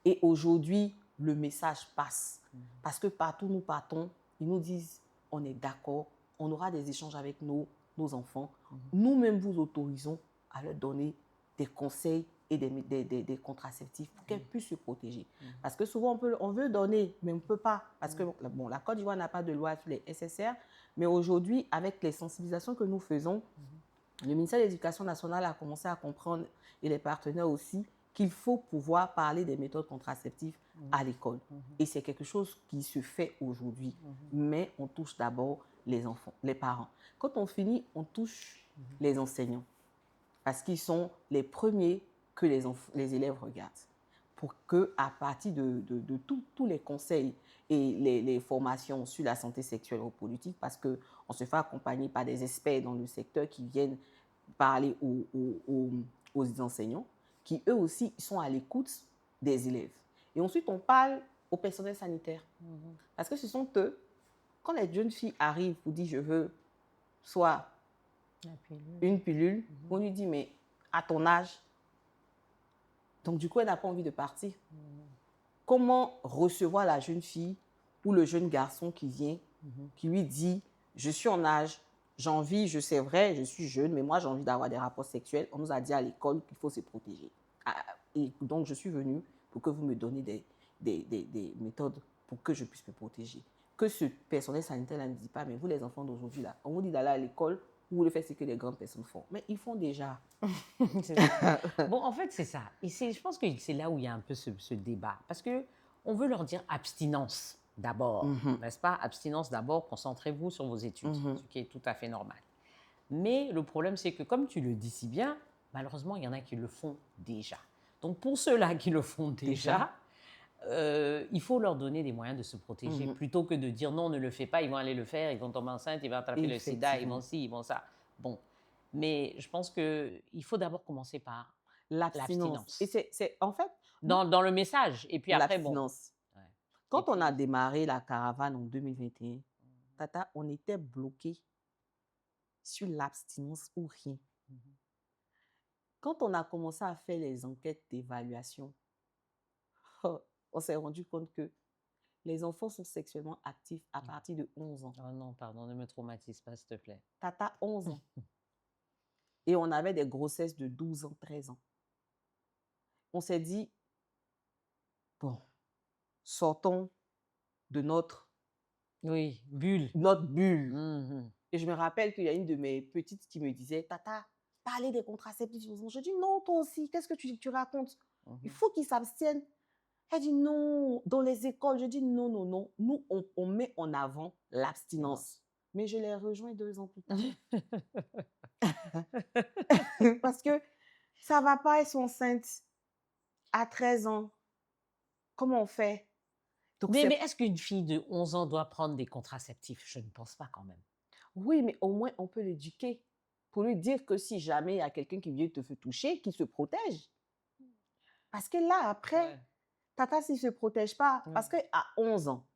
Et aujourd'hui, le message passe. Parce que partout où nous partons, ils nous disent, on est d'accord, on aura des échanges avec nos enfants. Nous-mêmes vous autorisons à leur donner des conseils et des contraceptifs pour qu'elles puissent se protéger. Parce que souvent, on veut donner, mais on ne peut pas. Parce que bon, la Côte d'Ivoire n'a pas de loi sur les SSR, mais aujourd'hui, avec les sensibilisations que nous faisons, le ministère de l'Éducation nationale a commencé à comprendre, et les partenaires aussi, qu'il faut pouvoir parler des méthodes contraceptives à l'école. Et c'est quelque chose qui se fait aujourd'hui. Mais on touche d'abord les enfants, les parents. Quand on finit, on touche les enseignants. Parce qu'ils sont les premiers que les élèves regardent. Pour qu'à partir de tous les conseils et les formations sur la santé sexuelle et reproductive, parce qu'on se fait accompagner par des experts dans le secteur qui viennent parler aux enseignants, qui eux aussi sont à l'écoute des élèves. Et ensuite, on parle au personnel sanitaire. Parce que ce sont eux, quand les jeunes filles arrivent pour dire je veux soit une pilule, on lui dit mais à ton âge, donc du coup elle n'a pas envie de partir. Comment recevoir la jeune fille ou le jeune garçon qui vient, qui lui dit je suis en âge, j'ai envie, je sais vrai, je suis jeune, mais moi j'ai envie d'avoir des rapports sexuels. On nous a dit à l'école qu'il faut se protéger. Et donc je suis venue pour que vous me donniez des méthodes pour que je puisse me protéger. Que ce personnel sanitaire ne dit pas, mais vous les enfants d'aujourd'hui là, on vous dit d'aller à l'école Vous voulez faire ce que les grandes personnes font. Mais ils font déjà. C'est ça. Bon, en fait, c'est ça. Et je pense que c'est là où il y a un peu ce débat. Parce qu'on veut leur dire abstinence d'abord, n'est-ce pas? Abstinence d'abord, concentrez-vous sur vos études, ce qui est tout à fait normal. Mais le problème, c'est que comme tu le dis si bien, malheureusement, il y en a qui le font déjà. Donc, pour ceux-là qui le font déjà, il faut leur donner des moyens de se protéger plutôt que de dire non, ne le fais pas, ils vont aller le faire, ils vont tomber enceinte, ils vont attraper le sida, ils vont ci, ils vont ça. Bon, mais je pense qu'il faut d'abord commencer par l'abstinence. Et c'est en fait... Dans le message. Et puis après, bon. L'abstinence. Quand on a démarré la caravane en 2021, Tata, on était bloqué sur l'abstinence ou rien. Quand on a commencé à faire les enquêtes d'évaluation, on s'est rendu compte que les enfants sont sexuellement actifs à partir de 11 ans. Oh non, pardon, ne me traumatise pas, s'il te plaît. Tata, 11 ans. Et on avait des grossesses de 12 ans, 13 ans. On s'est dit, bon, sortons de notre bulle. Et je me rappelle qu'il y a une de mes petites qui me disait, Tata, parler des contraceptifs. Je dis, non, toi aussi, qu'est-ce que tu racontes? Il faut qu'ils s'abstiennent. Elle dit, non, dans les écoles. Je dis, non, non, non. Nous, on met en avant l'abstinence. Mais je l'ai rejoint 2 ans plus tard. Parce que ça ne va pas, elles sont enceintes à 13 ans. Comment on fait? Donc mais est-ce qu'une fille de 11 ans doit prendre des contraceptifs? Je ne pense pas quand même. Oui, mais au moins, on peut l'éduquer pour lui dire que si jamais il y a quelqu'un qui vient te faire toucher, qu'il se protège. Parce que là, après, Tata, s'il ne se protège pas, parce qu'à 11 ans,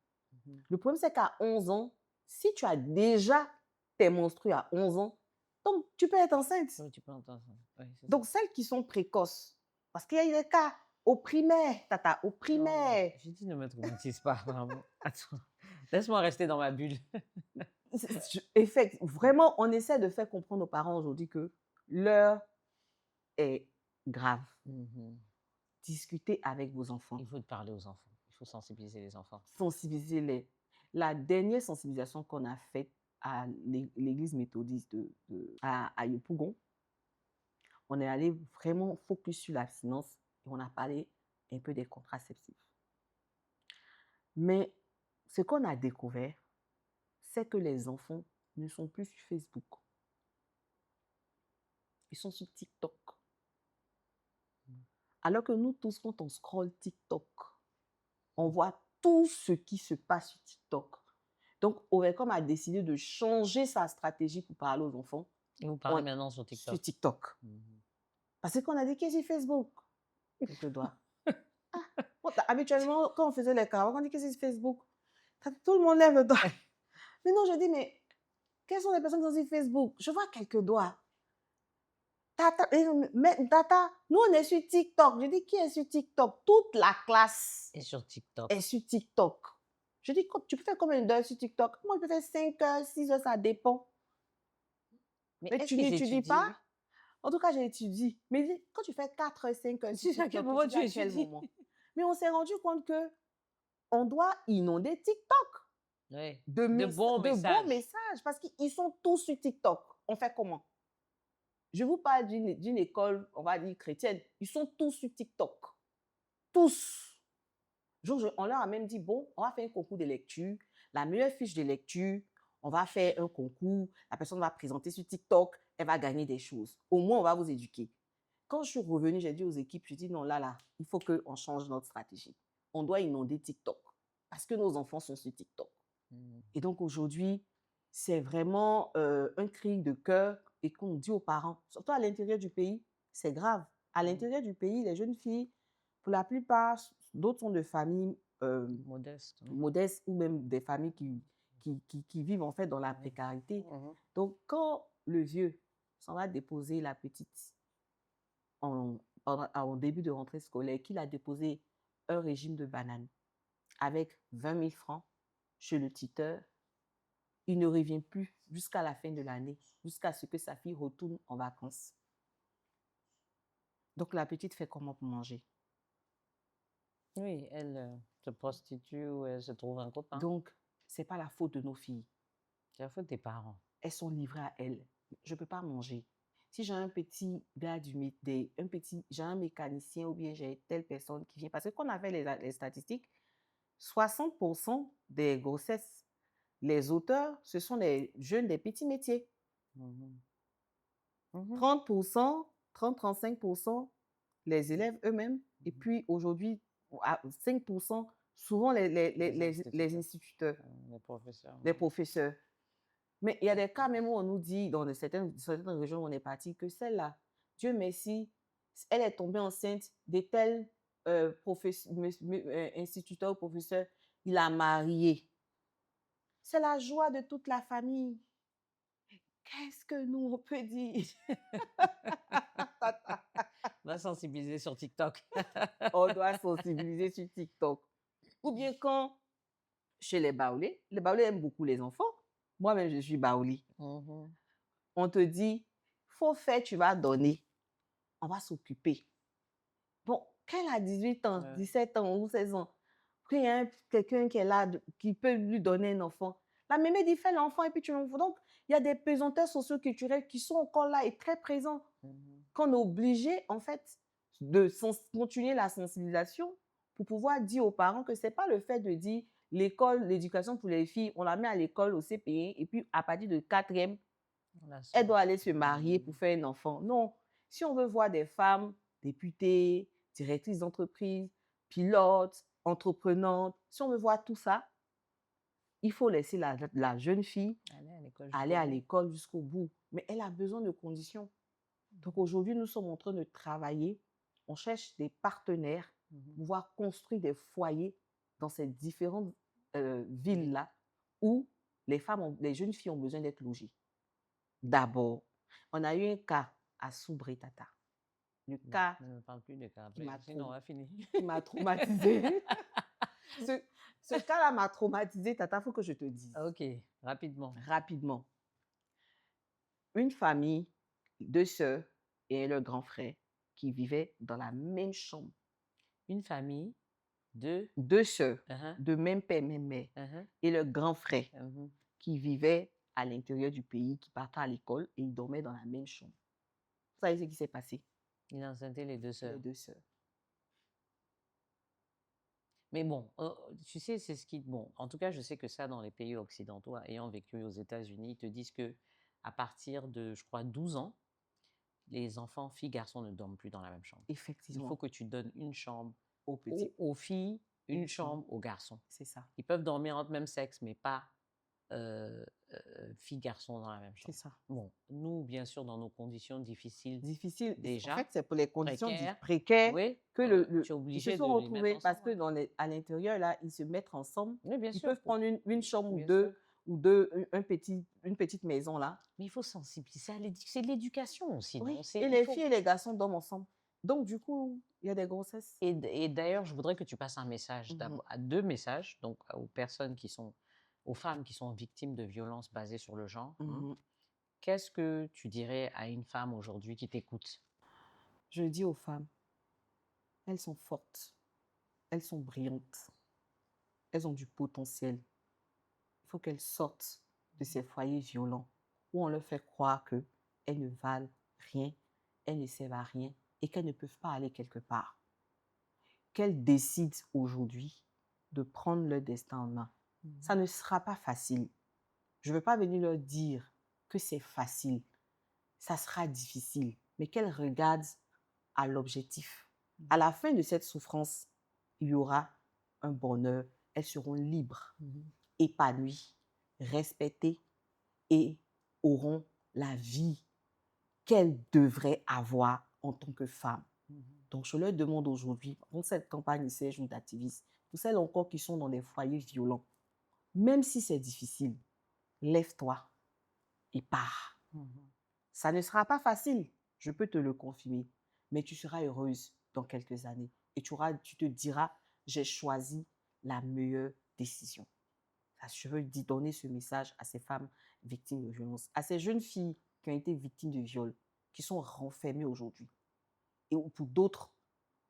le problème, c'est qu'à 11 ans, si tu as déjà tes menstrues à 11 ans, donc tu peux être enceinte. Oui, tu peux être enceinte. Oui, donc, celles qui sont précoces, parce qu'il y a des cas au primaire, Tata, au primaire. J'ai dit ne me traumatise pas, vraiment. Attends, laisse-moi rester dans ma bulle. Vraiment, on essaie de faire comprendre aux parents aujourd'hui que l'heure est grave. Discutez avec vos enfants. Il faut parler aux enfants. Il faut sensibiliser les enfants. Sensibiliser-les. La dernière sensibilisation qu'on a faite à l'église méthodiste à Yopougon, on est allé vraiment focus sur l'abstinence et on a parlé un peu des contraceptifs. Mais ce qu'on a découvert, c'est que les enfants ne sont plus sur Facebook. Ils sont sur TikTok. Alors que nous tous, quand on scrolle TikTok, on voit tout ce qui se passe sur TikTok. Donc, Ovecom a décidé de changer sa stratégie pour parler aux enfants. Et vous parlez maintenant sur TikTok. Sur TikTok. Parce qu'on a dit qu'est-ce que c'est Facebook? Avec le doigt. Habituellement, quand on faisait les carreaux, on dit qu'est-ce que c'est Facebook? Tout le monde lève le doigt. Mais non, je dis, mais quelles sont les personnes qui sont sur Facebook? Je vois quelques doigts. Tata, nous on est sur TikTok. Je dis, qui est sur TikTok? Toute la classe est sur TikTok. Est sur TikTok. Je dis, tu peux faire combien d'heures sur TikTok? Moi, je peux faire 5 heures, 6 heures, ça dépend. Mais tu n'étudies pas? En tout cas, j'ai étudié. Mais quand tu fais 4 heures, 5 heures sur TikTok, à quel moment tu étudies? Mais on s'est rendu compte que on doit inonder TikTok de bons messages. Parce qu'ils sont tous sur TikTok. On fait comment? Je vous parle d'une école, on va dire chrétienne. Ils sont tous sur TikTok. Tous. On leur a même dit, bon, on va faire un concours de lecture. La meilleure fiche de lecture, on va faire un concours. La personne va présenter sur TikTok. Elle va gagner des choses. Au moins, on va vous éduquer. Quand je suis revenue, j'ai dit aux équipes, je dis non, là, il faut qu'on change notre stratégie. On doit inonder TikTok. Parce que nos enfants sont sur TikTok. Et donc, aujourd'hui, c'est vraiment un cri de cœur et qu'on dit aux parents, surtout à l'intérieur du pays, c'est grave. À l'intérieur du pays, les jeunes filles, pour la plupart, d'autres sont de familles modestes ou même des familles qui vivent en fait dans la précarité. Donc, quand le vieux s'en va déposer la petite au début de rentrée scolaire, qu'il a déposé un régime de bananes avec 20 000 francs chez le tuteur, il ne revient plus jusqu'à la fin de l'année, jusqu'à ce que sa fille retourne en vacances. Donc, la petite fait comment pour manger? Oui, elle se prostitue ou elle se trouve un copain. Donc, ce n'est pas la faute de nos filles. C'est la faute des parents. Elles sont livrées à elles. je ne peux pas manger. Si j'ai un petit gars j'ai un mécanicien ou bien j'ai telle personne qui vient, parce que quand on avait les statistiques, 60% des grossesses, les auteurs, ce sont des jeunes des petits métiers. Mhm. Mhm. 30%, 30-35%, les élèves eux-mêmes. Et puis aujourd'hui, 5%, souvent les instituteurs, Les professeurs. les professeurs. Mais il y a des cas même où on nous dit, dans certaines régions où on est parti, que celle-là, Dieu merci, elle est tombée enceinte de tel instituteur ou professeur, il a marié. C'est la joie de toute la famille. Qu'est-ce que nous, on peut dire? On va sensibiliser sur TikTok. On doit sensibiliser sur TikTok. Ou bien quand, chez les Baoulés aiment beaucoup les enfants. Moi-même, je suis Baoulé. Mhm. On te dit, faut faire, tu vas donner. On va s'occuper. Bon, quand elle a 18 ans, 17 ans ou 16 ans, qu'il y a quelqu'un qui est là, qui peut lui donner un enfant, la mémé dit, fais l'enfant et puis tu l'envoies. Donc, il y a des pesanteurs socioculturels qui sont encore là et très présents. Qu'on est obligé, en fait, de continuer la sensibilisation pour pouvoir dire aux parents que ce n'est pas le fait de dire l'école, l'éducation pour les filles, on la met à l'école au CPE et puis à partir de 4e, elle doit aller se marier pour faire un enfant. Non, si on veut voir des femmes députées, directrices d'entreprise, pilotes, entreprenantes, si on veut voir tout ça, il faut laisser la jeune fille aller à l'école jusqu'au bout. Mais elle a besoin de conditions. Donc aujourd'hui, nous sommes en train de travailler. On cherche des partenaires pour pouvoir construire des foyers dans ces différentes villes-là où les jeunes filles ont besoin d'être logées. D'abord, on a eu un cas à Soubré-Tata. Le cas Ne me parle plus de cas. qui m'a Sinon, on va finir. qui m'a traumatisée. Ce cas-là m'a traumatisée, Tata, il faut que je te dise. Ok, rapidement. Rapidement. Une famille, 2 sœurs et leur grand frère qui vivaient dans la même chambre. Une famille de 2 sœurs, de même père, même mère, et leur grand frère qui vivaient à l'intérieur du pays, qui partaient à l'école et ils dormaient dans la même chambre. Vous savez ce qui s'est passé? Il a enceinté les 2 sœurs. Les 2 sœurs. Mais bon, tu sais, c'est ce qui... Bon, en tout cas, je sais que ça, dans les pays occidentaux, ayant vécu aux États-Unis, ils te disent que à partir de, je crois, 12 ans, les enfants, filles, garçons, ne dorment plus dans la même chambre. Effectivement. Il faut que tu donnes une chambre aux filles, une chambre aux garçons. C'est ça. Ils peuvent dormir entre même sexe, mais pas filles, garçons dans la même chambre. C'est ça. Bon, nous, bien sûr, dans nos conditions difficiles. Déjà. En fait, c'est pour les conditions précaires que tu es obligé ils se sont retrouvés parce que à l'intérieur, là, ils se mettent ensemble. Oui, bien ils sûr. peuvent prendre une chambre ou une petite maison, là. Mais il faut sensibiliser. C'est de l'éducation aussi. Oui. Non? Et les filles et les garçons dorment ensemble. Donc, du coup, il y a des grossesses. Et d'ailleurs, je voudrais que tu passes un message, à 2 messages, donc aux femmes qui sont victimes de violences basées sur le genre. Qu'est-ce que tu dirais à une femme aujourd'hui qui t'écoute? Je dis aux femmes, elles sont fortes, elles sont brillantes, elles ont du potentiel. Il faut qu'elles sortent de ces foyers violents où on leur fait croire qu'elles ne valent rien, elles ne servent à rien et qu'elles ne peuvent pas aller quelque part. Qu'elles décident aujourd'hui de prendre leur destin en main. Ça ne sera pas facile. Je ne veux pas venir leur dire que c'est facile. Ça sera difficile, mais qu'elles regardent à l'objectif. À la fin de cette souffrance, il y aura un bonheur. Elles seront libres, épanouies, respectées et auront la vie qu'elles devraient avoir en tant que femmes. Donc, je leur demande aujourd'hui, dans cette campagne 16 jours d'activisme, pour celles encore qui sont dans des foyers violents, même si c'est difficile, lève-toi et pars. Ça ne sera pas facile, je peux te le confirmer, mais tu seras heureuse dans quelques années et tu te diras, j'ai choisi la meilleure décision. Je veux donner ce message à ces femmes victimes de violence, à ces jeunes filles qui ont été victimes de viol, qui sont renfermées aujourd'hui. Et pour d'autres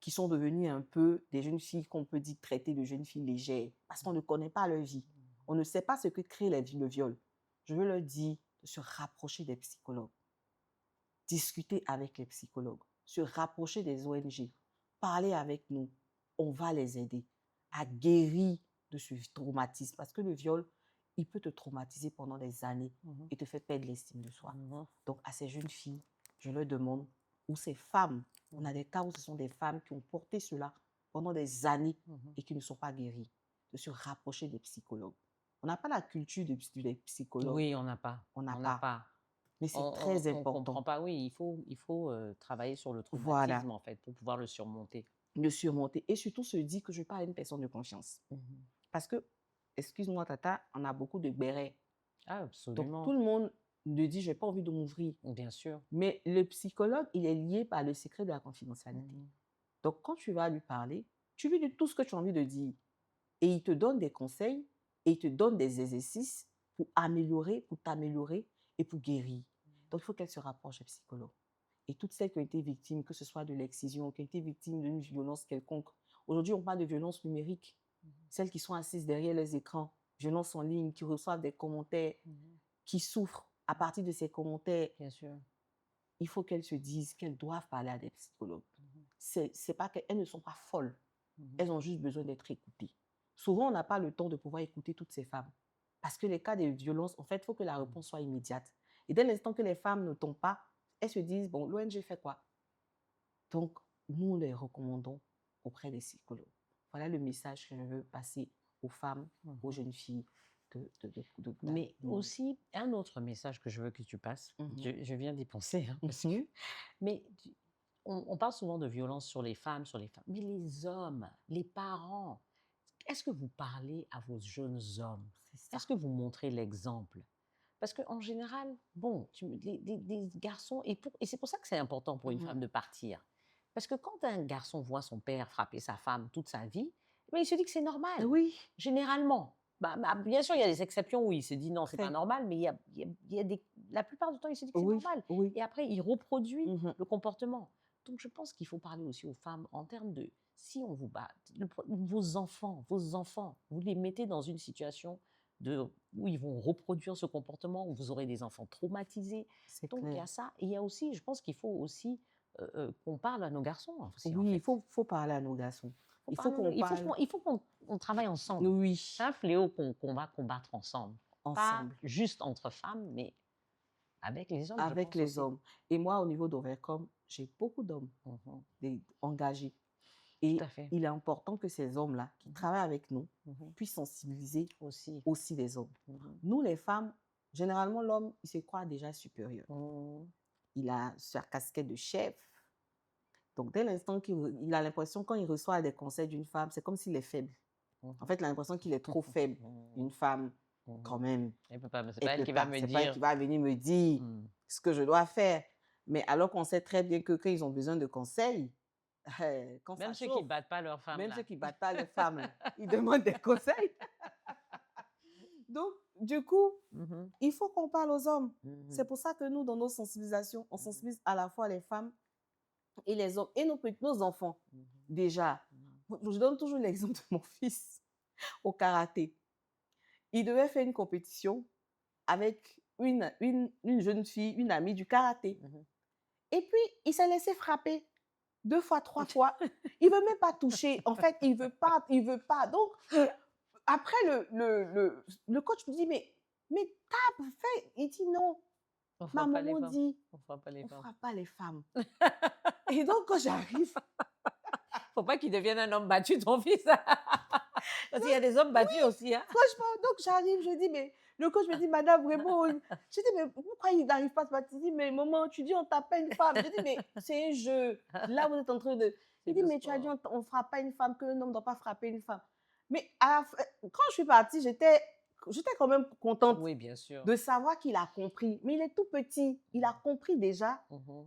qui sont devenues un peu des jeunes filles qu'on peut dire traitées de jeunes filles légères, parce qu'on ne connaît pas leur vie. On ne sait pas ce que crée le viol. Je veux leur dire de se rapprocher des psychologues, discuter avec les psychologues, se rapprocher des ONG, parler avec nous. On va les aider à guérir de ce traumatisme. Parce que le viol, il peut te traumatiser pendant des années et te faire perdre l'estime de soi. Donc, à ces jeunes filles, je leur demande, ou ces femmes, on a des cas où ce sont des femmes qui ont porté cela pendant des années et qui ne sont pas guéries, de se rapprocher des psychologues. On n'a pas la culture des psychologues. Oui, on n'a pas. On n'a n'a pas. pas. Mais c'est très On important. comprend pas. Oui, il faut travailler sur le Voilà. traumatisme, en fait, pour pouvoir le surmonter. Le surmonter. Et surtout se dire que je parle à une personne de confiance. Parce que, excuse-moi, Tata, on a beaucoup de bérets. Ah, Donc, absolument. tout le monde me dit, je n'ai pas envie de m'ouvrir. Bien sûr. Mais le psychologue, il est lié par le secret de la confidentialité. Donc, quand tu vas lui parler, tu lui dis tout ce que tu as envie de dire. Et il te donne des conseils et il te donne des exercices pour améliorer, pour t'améliorer et pour guérir. Donc, il faut qu'elle se rapproche des psychologues. Et toutes celles qui ont été victimes, que ce soit de l'excision, qui ont été victimes d'une violence quelconque. Aujourd'hui, on parle de violence numérique. Celles qui sont assises derrière les écrans, violence en ligne, qui reçoivent des commentaires, qui souffrent à partir de ces commentaires. Bien sûr. Il faut qu'elles se disent qu'elles doivent parler à des psychologues. C'est pas qu'elles ne sont pas folles. Elles ont juste besoin d'être écoutées. Souvent, on n'a pas le temps de pouvoir écouter toutes ces femmes. Parce que les cas de violence, en fait, il faut que la réponse soit immédiate. Et dès l'instant que les femmes ne tombent pas, elles se disent, bon, l'ONG fait quoi? Donc, nous les recommandons auprès des psychologues. Voilà le message que je veux passer aux femmes, aux jeunes filles. Mais aussi, un autre message que je veux que tu passes, je viens d'y penser, hein, parce que, mais on parle souvent de violence sur les femmes, mais les hommes, les parents, est-ce que vous parlez à vos jeunes hommes? Est-ce que vous montrez l'exemple? Parce qu'en général, bon, des garçons, et c'est pour ça que c'est important pour une femme de partir. Parce que quand un garçon voit son père frapper sa femme toute sa vie, il se dit que c'est normal. Oui. Généralement. Bien sûr, il y a des exceptions où il se dit non, c'est pas normal, mais la plupart du temps, il se dit que c'est normal. Oui. Et après, il reproduit le comportement. Donc, je pense qu'il faut parler aussi aux femmes en termes de, si on vous bat, vos enfants, vous les mettez dans une situation où ils vont reproduire ce comportement, où vous aurez des enfants traumatisés. Donc, il y a ça. Et il y a aussi, je pense qu'il faut aussi qu'on parle à nos garçons. Aussi, oui, il faut parler à nos garçons. Il faut qu'on travaille ensemble. Oui. C'est un fléau qu'on va combattre ensemble. Pas juste entre femmes, mais avec les hommes. Avec les hommes. Et moi, au niveau d'Overcom, j'ai beaucoup d'hommes engagés. Et il est important que ces hommes-là, qui travaillent avec nous, puissent sensibiliser aussi les hommes. Nous, les femmes, généralement, l'homme, il se croit déjà supérieur. Il a sa casquette de chef. Donc, dès l'instant qu'il a l'impression, quand il reçoit des conseils d'une femme, c'est comme s'il est faible. En fait, il a l'impression qu'il est trop faible. Une femme, quand même. C'est pas elle qui va me dire. C'est pas elle qui va venir me dire ce que je dois faire. Mais alors qu'on sait très bien que quand ils ont besoin de conseils, même ceux qui ne battent pas leurs femmes. Même ceux qui ne battent pas leurs femmes, ils demandent des conseils. Donc, du coup, il faut qu'on parle aux hommes. C'est pour ça que nous, dans nos sensibilisations, on sensibilise à la fois les femmes et les hommes et nos enfants. Déjà, je donne toujours l'exemple de mon fils au karaté. Il devait faire une compétition avec une jeune fille, une amie du karaté. Et puis, il s'est laissé frapper 2 fois, 3 fois. Il ne veut même pas toucher. En fait, il veut pas. Donc, après, le coach me dit, mais tape, fais. Il dit non. Ma maman dit, on ne frappe pas les femmes. Et donc, quand j'arrive... Faut pas qu'il devienne un homme battu, ton fils. Parce qu'il y a des hommes battus aussi. Hein. Franchement, donc j'arrive, je dis, mais le coach me dit, madame, vraiment, je dis, mais pourquoi il n'arrive pas à se battre? Il dit, mais maman, tu dis, on tape pas une femme. Je dis, mais c'est un jeu. Là, vous êtes en train de... Il dit, mais tu as dit, on ne frappe pas une femme, qu'un homme ne doit pas frapper une femme. Mais quand je suis partie, j'étais quand même contente bien sûr. De savoir qu'il a compris. Mais il est tout petit. Il a compris déjà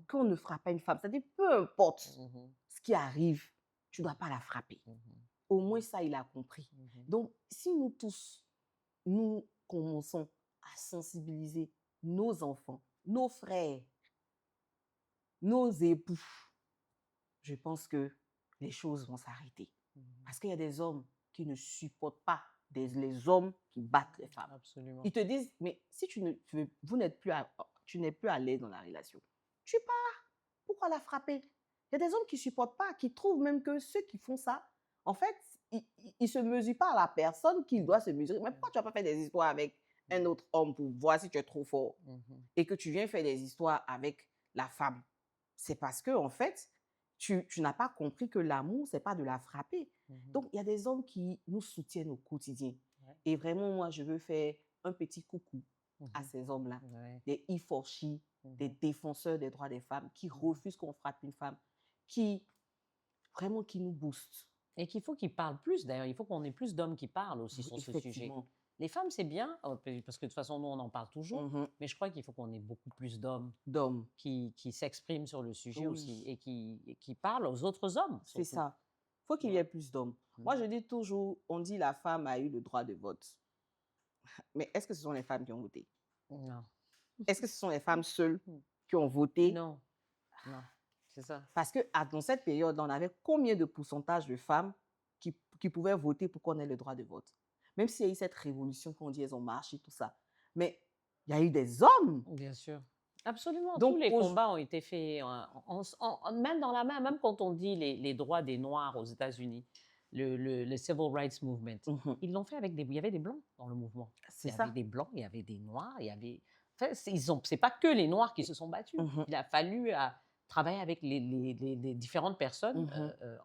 qu'on ne frappe pas une femme. C'est-à-dire, peu importe ce qui arrive, tu ne dois pas la frapper. Au moins, ça, il a compris. Donc, si nous tous, nous commençons à sensibiliser nos enfants, nos frères, nos époux, je pense que les choses vont s'arrêter. Parce qu'il y a des hommes qui ne supportent pas les hommes qui battent les femmes. Absolument. Ils te disent, mais si vous n'êtes plus tu n'es plus à l'aise dans la relation, tu pars. Pourquoi la frapper? Il y a des hommes qui ne supportent pas, qui trouvent même que ceux qui font ça, en fait, ils ne se mesurent pas à la personne qu'il doit se mesurer. Mais pourquoi tu n'as pas fait des histoires avec un autre homme pour voir si tu es trop fort et que tu viens faire des histoires avec la femme? C'est parce que, en fait, tu n'as pas compris que l'amour, ce n'est pas de la frapper. Donc, il y a des hommes qui nous soutiennent au quotidien. Ouais. Et vraiment, moi, je veux faire un petit coucou à ces hommes-là, des E4She, des défenseurs des droits des femmes, qui refusent qu'on frappe une femme, qui nous boostent. Et qu'il faut qu'ils parlent plus, d'ailleurs. Il faut qu'on ait plus d'hommes qui parlent aussi sur ce sujet. Les femmes, c'est bien, parce que de toute façon, nous, on en parle toujours, mais je crois qu'il faut qu'on ait beaucoup plus d'hommes qui s'expriment sur le sujet aussi et qui parlent aux autres hommes. C'est ça. Il faut qu'il y ait plus d'hommes. Moi, je dis toujours, on dit la femme a eu le droit de vote. Mais est-ce que ce sont les femmes qui ont voté? Non. Est-ce que ce sont les femmes seules qui ont voté? Non. Non. C'est ça. Parce que dans cette période, on avait combien de pourcentage de femmes qui pouvaient voter pour qu'on ait le droit de vote? Même s'il y a eu cette révolution qu'on dit elles ont marché, tout ça. Mais il y a eu des hommes. Bien sûr. Absolument. Donc, tous les combats ont été faits même dans la main, même quand on dit les droits des Noirs aux États-Unis, le Civil Rights Movement, ils l'ont fait avec il y avait des Blancs dans le mouvement. Il y avait des Blancs, il y avait des Noirs, il y avait... Enfin, c'est pas que les Noirs qui se sont battus. Il a fallu travailler avec les différentes personnes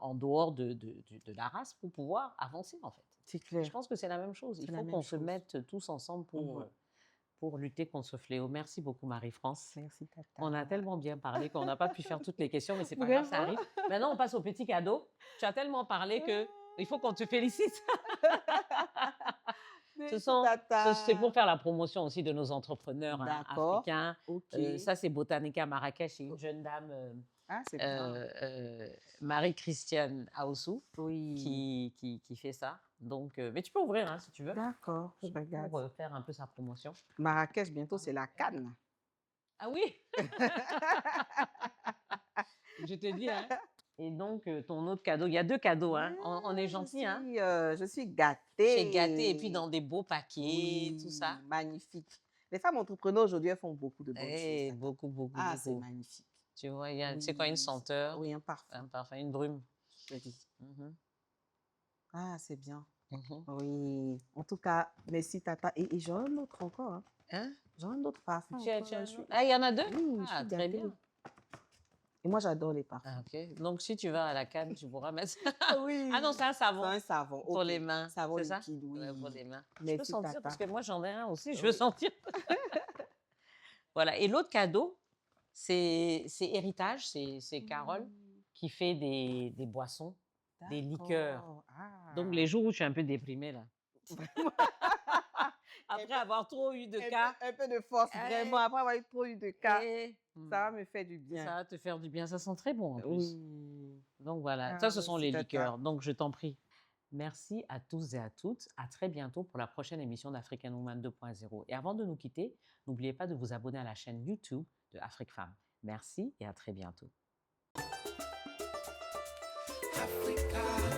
en dehors de la race pour pouvoir avancer, en fait. C'est clair. Je pense que c'est la même chose. Il faut qu'on se mette tous ensemble pour lutter contre ce fléau. Merci beaucoup, Marie-France. Merci, Tata. On a tellement bien parlé qu'on n'a pas pu faire toutes les questions, mais c'est pas grave, ça arrive. Maintenant, on passe au petit cadeau. Tu as tellement parlé qu'il faut qu'on te félicite. C'est pour faire la promotion aussi de nos entrepreneurs africains. Ça, c'est Botanica Marrakech. C'est une jeune dame, Marie-Christiane Aoussou, qui fait ça. Donc, mais tu peux ouvrir si tu veux. D'accord, je regarde. Pour faire un peu sa promotion. Marrakech, bientôt, c'est la Cannes. Ah oui. Je te dis, hein. Et donc, ton autre cadeau, il y a 2 cadeaux, hein. On est gentils, hein. Je suis gâtée. C'est gâté, et puis dans des beaux paquets, tout ça. Magnifique. Les femmes entrepreneurs aujourd'hui, elles font beaucoup de bonnes choses. Beaucoup, beaucoup, Ah, beaucoup. c'est magnifique. Tu vois, c'est quoi une senteur? Oui, un parfum. Un parfum, une brume. Ah, c'est bien. Oui. En tout cas, merci, Tata. Et j'en ai un autre encore. Hein? J'en ai un autre parfum. Ah, il y en a 2? Oui, ah, très bien. Et moi, j'adore les parfums. Ah, ok. Donc, si tu vas à la Cannes, tu pourras mettre ça. Oui. Ah non, c'est un savon. C'est un savon. Pour les mains. Savon c'est liquide, ça? oui. Pour les mains. Merci, je peux sentir, Tata. parce que moi, j'en ai un aussi. Je veux sentir. Voilà. Et l'autre cadeau, c'est Héritage. C'est Carole qui fait des boissons, des liqueurs. Donc, les jours où je suis un peu déprimée, là. Après avoir trop eu de cas. Un peu de force, vraiment. Après avoir trop eu de cas, ça va me faire du bien. Ça va te faire du bien. Ça sent très bon, en plus. Oui. Donc, voilà. Ça, ce sont les liqueurs. Donc, je t'en prie. Merci à tous et à toutes. À très bientôt pour la prochaine émission d'African Woman 2.0. Et avant de nous quitter, n'oubliez pas de vous abonner à la chaîne YouTube de Afrique Femme. Merci et à très bientôt. Africa.